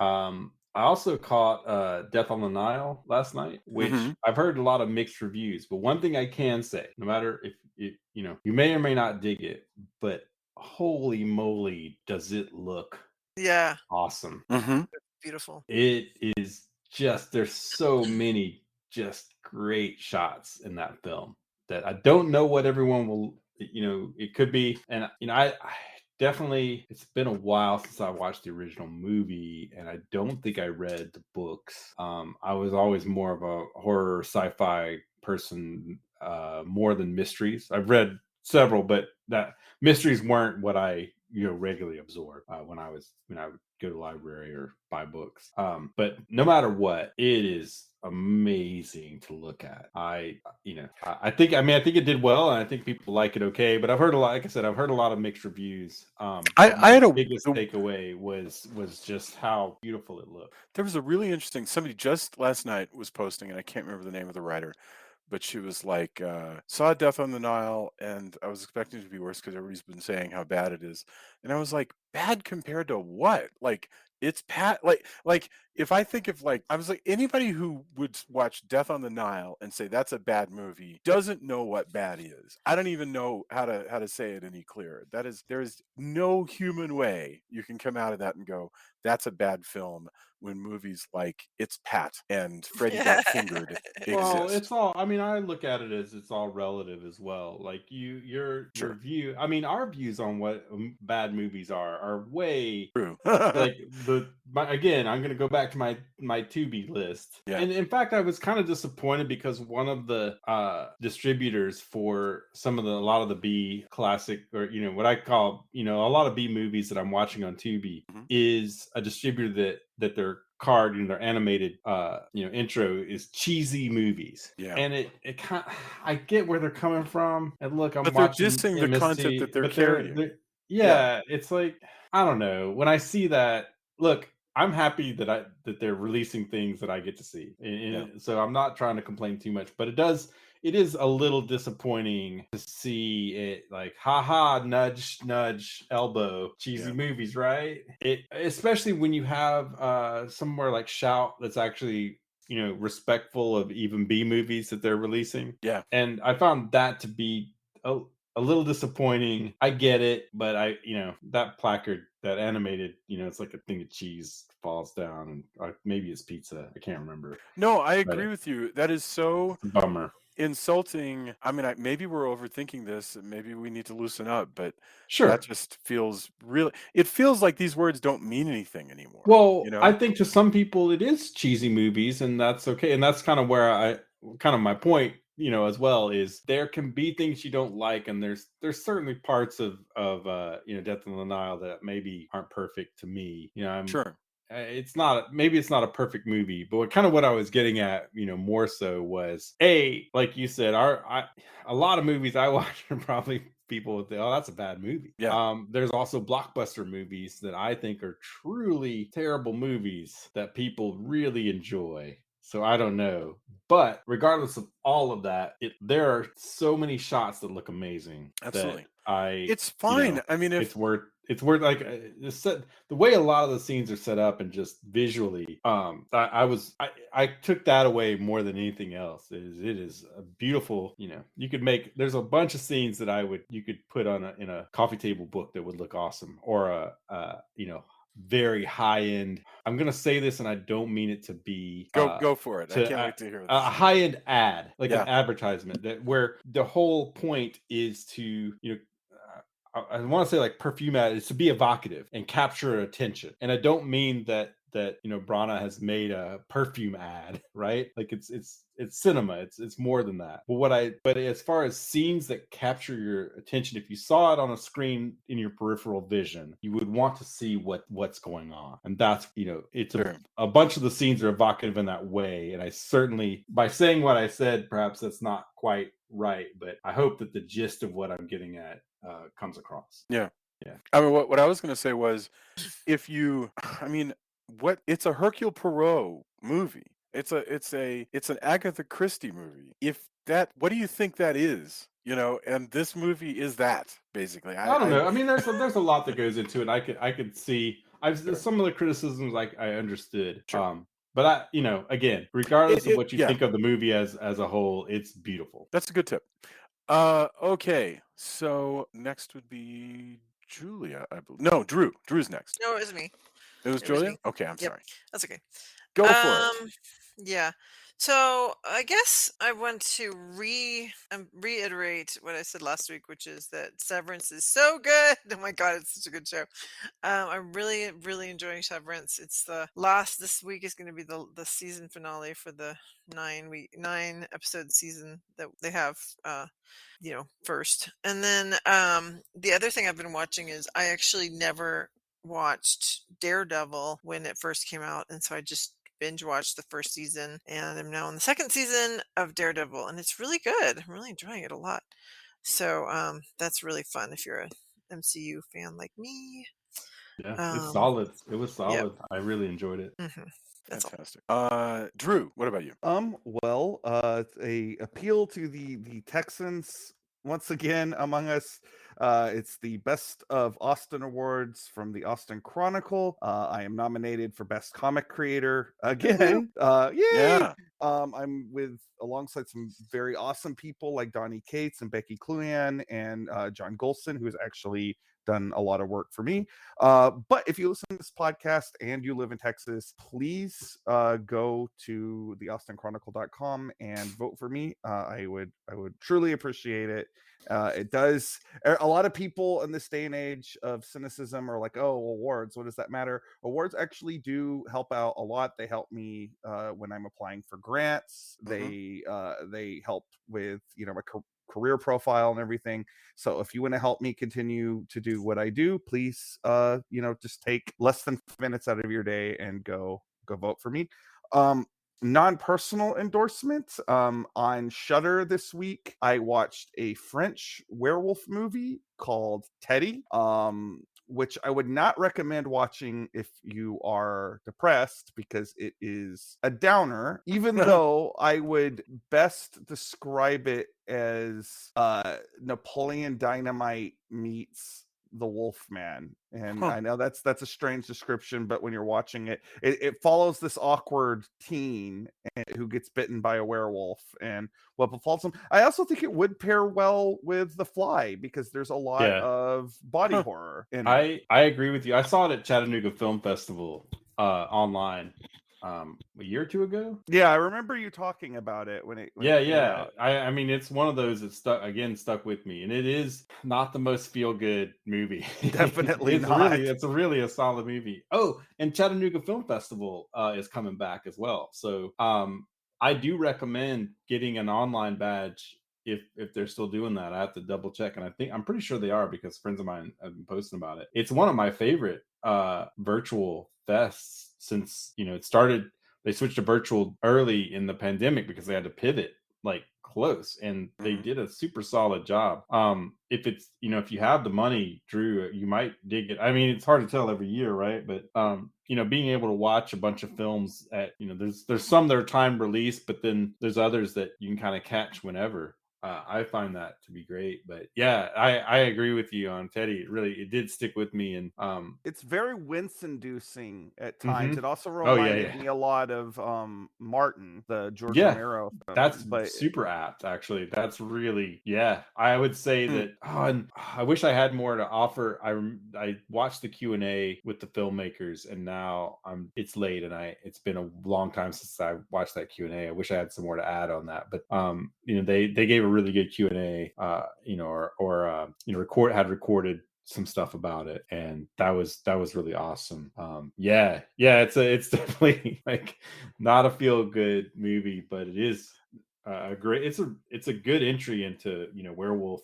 I also caught Death on the Nile last night, which Mhm. I've heard a lot of mixed reviews. But one thing I can say, no matter if you know, you may or may not dig it, but holy moly, does it look Yeah, awesome! Mhm. beautiful. It is just there's so many just great shots in that film that I don't know what everyone will, you know, it could be. And you know, I definitely, it's been a while since I watched the original movie, and I don't think I read the books. I was always more of a horror sci-fi person, more than mysteries. I've read several, but that mysteries weren't what I, you know, regularly absorb when I would go to the library or buy books. But no matter what, it is amazing to look at. I think, I mean, I think it did well, and I think people like it okay. But I've heard a lot, like I said, I've heard a lot of mixed reviews. But I my had biggest takeaway was just how beautiful it looked. there was a really interesting, somebody just last night was posting, and I can't remember the name of the writer, but she was like, saw Death on the Nile, and I was expecting it to be worse because everybody's been saying how bad it is. And I was like, bad compared to what? Like, it's like if I think of, like, I was like, anybody who would watch Death on the Nile and say that's a bad movie doesn't know what bad is. I don't even know how to say it any clearer. That is, there is no human way you can come out of that and go, that's a bad film, when movies like It's Pat and Freddy Got Fingered Well, exist. it's all, I mean, I look at it as it's all relative as well. Like your Sure. view, I mean, our views on what bad movies are way True. like again, I'm gonna go back to my Tubi list. Yeah. And in fact, I was kind of disappointed because one of the distributors for some of the, a lot of the B classic, or you know what I call, you know, a lot of B movies that I'm watching on Tubi, Mhm. is a distributor that their card, you know, their animated you know, intro is cheesy movies. Yeah. And it kind, I get where they're coming from. And look, I'm But they're watching dissing the content that MSC, they're but carrying. Yeah. yeah, it's like, I don't know. When I see that, look, I'm happy that they're releasing things that I get to see. Yeah. So I'm not trying to complain too much, but it is a little disappointing to see it like, haha, nudge, nudge, elbow, cheesy Yeah. movies, right? It, especially when you have somewhere like Shout that's actually, you know, respectful of even B movies that they're releasing. Yeah. And I found that to be a little disappointing. I get it, but you know, that placard, that animated, you know, it's like a thing of cheese falls down, and maybe it's pizza. I can't remember. No, I But agree with you. That is so it's a bummer. insulting. I mean, maybe we're overthinking this, and maybe we need to loosen up, but that Sure. just feels really, it feels like these words don't mean anything anymore, you Well, I know? think to some people it is cheesy movies, and that's okay. And that's kind of where kind of my point, you know, as well, is there can be things you don't like, and there's certainly parts of you know, Death on the Nile that maybe aren't perfect to me. You know, Sure. it's not, maybe it's not a perfect movie, but kind of what I was getting at, you know, more so was, like you said, a lot of movies I watch are probably people would think, oh, that's a bad movie. Yeah. There's also blockbuster movies that I think are truly terrible movies that people really enjoy. So I don't know. But regardless of all of that, there are so many shots that look amazing that Absolutely. I, It's you fine. know, I mean, if it's worth like the way a lot of the scenes are set up, and just visually, I took that away more than anything else. It is a beautiful, you know, there's a bunch of scenes that you could put in a coffee table book that would look awesome, or you know, very high end. I'm gonna say this, and I don't mean it to be go for it. I to can't wait to hear a this. high end ad, like an Yeah. advertisement, that where the whole point is to, you know, I want to say like perfume ad is to be evocative and capture attention. And I don't mean that you know, Brana has made a perfume ad, right? Like it's cinema. It's more than that. But as far as scenes that capture your attention, if you saw it on a screen in your peripheral vision, you would want to see what's going on. And that's, you know, it's Sure. a bunch of the scenes are evocative in that way. And I certainly, by saying what I said, perhaps that's not quite right, but I hope that the gist of what I'm getting at comes across. Yeah. Yeah. I mean, what I was going to say was, if you, I mean, it's a Hercule Poirot movie. It's an Agatha Christie movie. What do you think that is? And this movie is that basically. I don't know. I mean, there's a lot that goes into it. I could see. Sure. Some of the criticisms I understood. Sure. But again, regardless of what you Yeah, think of the movie as a whole, it's beautiful. that's a good tip. Okay, so next would be Julia, I believe. No, Drew. Drew's next. No, it was me. It was It was Julia? me. Okay, I'm Yep. sorry. That's okay. Go for it. Yeah. So I guess I want to reiterate what I said last week, which is that Severance is so good. Oh my God, it's such a good show. I'm really, really enjoying Severance. It's this week is going to be the season finale for the 9 episode season that they have, first. And then the other thing I've been watching is I actually never watched Daredevil when it first came out, and so I just binge watched the first season, and I'm now on the second season of Daredevil, and it's really good. I'm really enjoying it a lot. So that's really fun if you're a MCU fan like me. Yeah, it's solid. It was solid. Yep. I really enjoyed it. That's fantastic. Drew, what about you? Well, it's a appeal to the Texans once again among us. It's the Best of Austin Awards from the Austin Chronicle. I am nominated for Best Comic Creator again. Yay! Yeah. I'm alongside some very awesome people like Donnie Cates and Becky Cluan and John Golson, who has actually done a lot of work for me. But if you listen to this podcast and you live in Texas, please go to theaustinchronicle.com and vote for me. I would truly appreciate it. It does. A lot of people in this day and age of cynicism are like, oh, awards, what does that matter? Awards actually do help out a lot. They help me when I'm applying for grants. They help with my career profile and everything. So if you want to help me continue to do what I do, please just take less than 5 minutes out of your day and go vote for me. Non-personal endorsement. On Shudder this week, I watched a French werewolf movie called Teddy, which I would not recommend watching if you are depressed, because it is a downer, even though I would best describe it as Napoleon Dynamite meets the Wolfman. And I know that's a strange description, but when you're watching it follows this awkward teen who gets bitten by a werewolf and what befalls him. I also think it would pair well with The Fly, because there's a lot of body horror in it. I agree with you. I saw it at Chattanooga Film Festival online a year or two ago. Yeah, I remember you talking about it when it came out. I mean, it's one of those that stuck with me, and it is not the most feel good movie. Definitely it's not. It's really a solid movie. Oh, and Chattanooga Film Festival is coming back as well. So I do recommend getting an online badge if they're still doing that. I have to double check, and I'm pretty sure they are, because friends of mine have been posting about it. It's one of my favorite virtual fests since it started. They switched to virtual early in the pandemic because they had to pivot like close, and they did a super solid job. If it's if you have the money, Drew, you might dig it. I mean, it's hard to tell every year, right? But being able to watch a bunch of films at there's some that are time released, but then there's others that you can kind of catch whenever. I find that to be great. But yeah, I agree with you on Teddy. It did stick with me, and it's very wince-inducing at times. It also Oh, reminded me a lot of Martin, the George Romero film. That's super apt, actually. That's really I would say that. And I wish I had more to offer. I watched the Q&A with the filmmakers, and now it's late, and it's been a long time since I watched that Q&A. I wish I had some more to add on that, but they gave a really good Q&A, had recorded some stuff about it, and that was really awesome. It's definitely like not a feel good movie, but it is great. It's a good entry into werewolf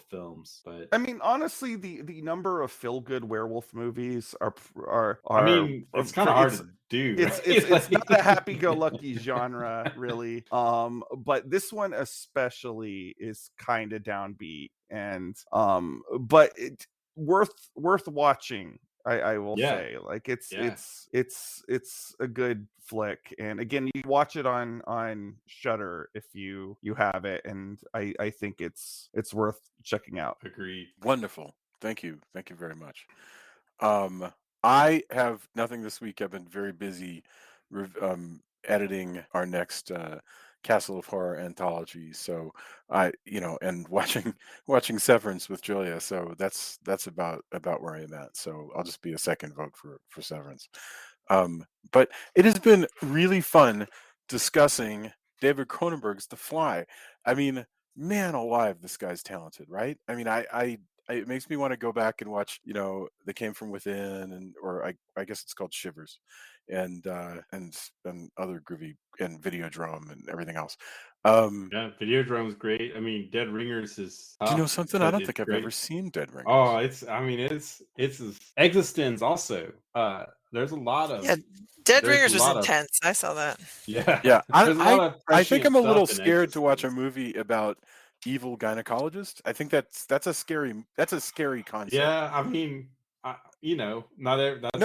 films. But I mean, honestly, the number of feel good werewolf movies are I mean, it's kind of hard to do. It's not a happy-go-lucky genre, really. But this one especially is kind of downbeat, and but worth watching I will Yeah. say, like, Yeah. it's a good flick, and again, you watch it on Shudder if you have it, and I think it's worth checking out. Agreed. Wonderful. Thank you very much. I have nothing this week. I've been very busy editing our next Castle of Horror anthology. So and watching Severance with Julia. So that's about where I am at. So I'll just be a second vote for Severance. But it has been really fun discussing David Cronenberg's The Fly. I mean, man alive, this guy's talented, right? I mean, it makes me want to go back and watch, They Came From Within, or I guess it's called Shivers, and other groovy, and Videodrome and everything else. Yeah, Videodrome's great. I mean, Dead Ringers is Do you know tough, something? I but don't it's think I've ever great. seen Dead Ringers. Oh, it's Existence also. There's a lot of Yeah, Dead there's Ringers a was lot of intense. I saw that. Yeah, there's a lot of I think prescient I'm a little stuff in scared to watch a Existence. movie about evil gynecologist. I think that's a scary concept. Yeah, I mean, that's No,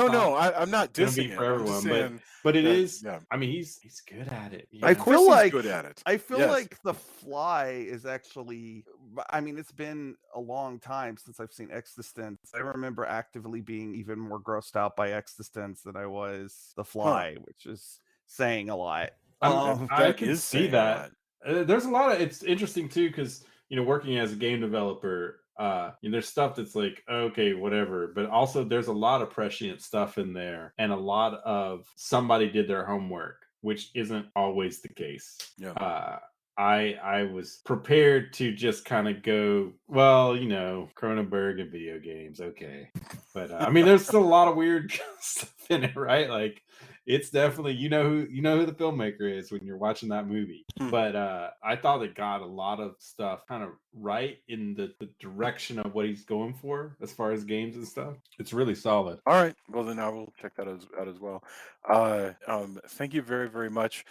not I'm not gonna be dissing for it. I'm just everyone, saying but it that, is. yeah. I mean, he's good at it. I Of course feel he's like good at it. I feel Yes. like The Fly is actually. I mean, it's been a long time since I've seen Existence. I remember actively being even more grossed out by Existence than I was The Fly, which is saying a lot. I That can is see saying a that. lot. There's a lot of. It's interesting too because working as a game developer, there's stuff that's like okay, whatever, but also there's a lot of prescient stuff in there, and a lot of somebody did their homework, which isn't always the case. Yeah. I was prepared to just kind of go, well, Cronenberg and video games, okay, but I mean, there's still a lot of weird stuff in it, right? Like, it's definitely you know who the filmmaker is when you're watching that movie. But I thought it got a lot of stuff kind of right in the direction of what he's going for as far as games and stuff. It's really solid. All right. Well, then I will check that out as well. Thank you very, very much.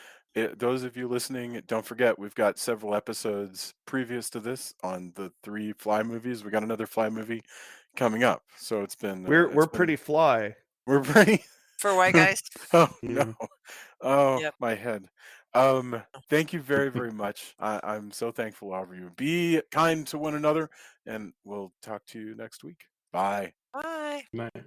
Those of you listening, don't forget we've got several episodes previous to this on the 3 Fly movies. We got another Fly movie coming up, so it's been we're pretty fly. We're pretty For white guys. Oh Yeah. no! Oh, Yep. my head. Thank you very, very much. I'm so thankful over you. Be kind to one another, and we'll talk to you next week. Bye. Bye. Right.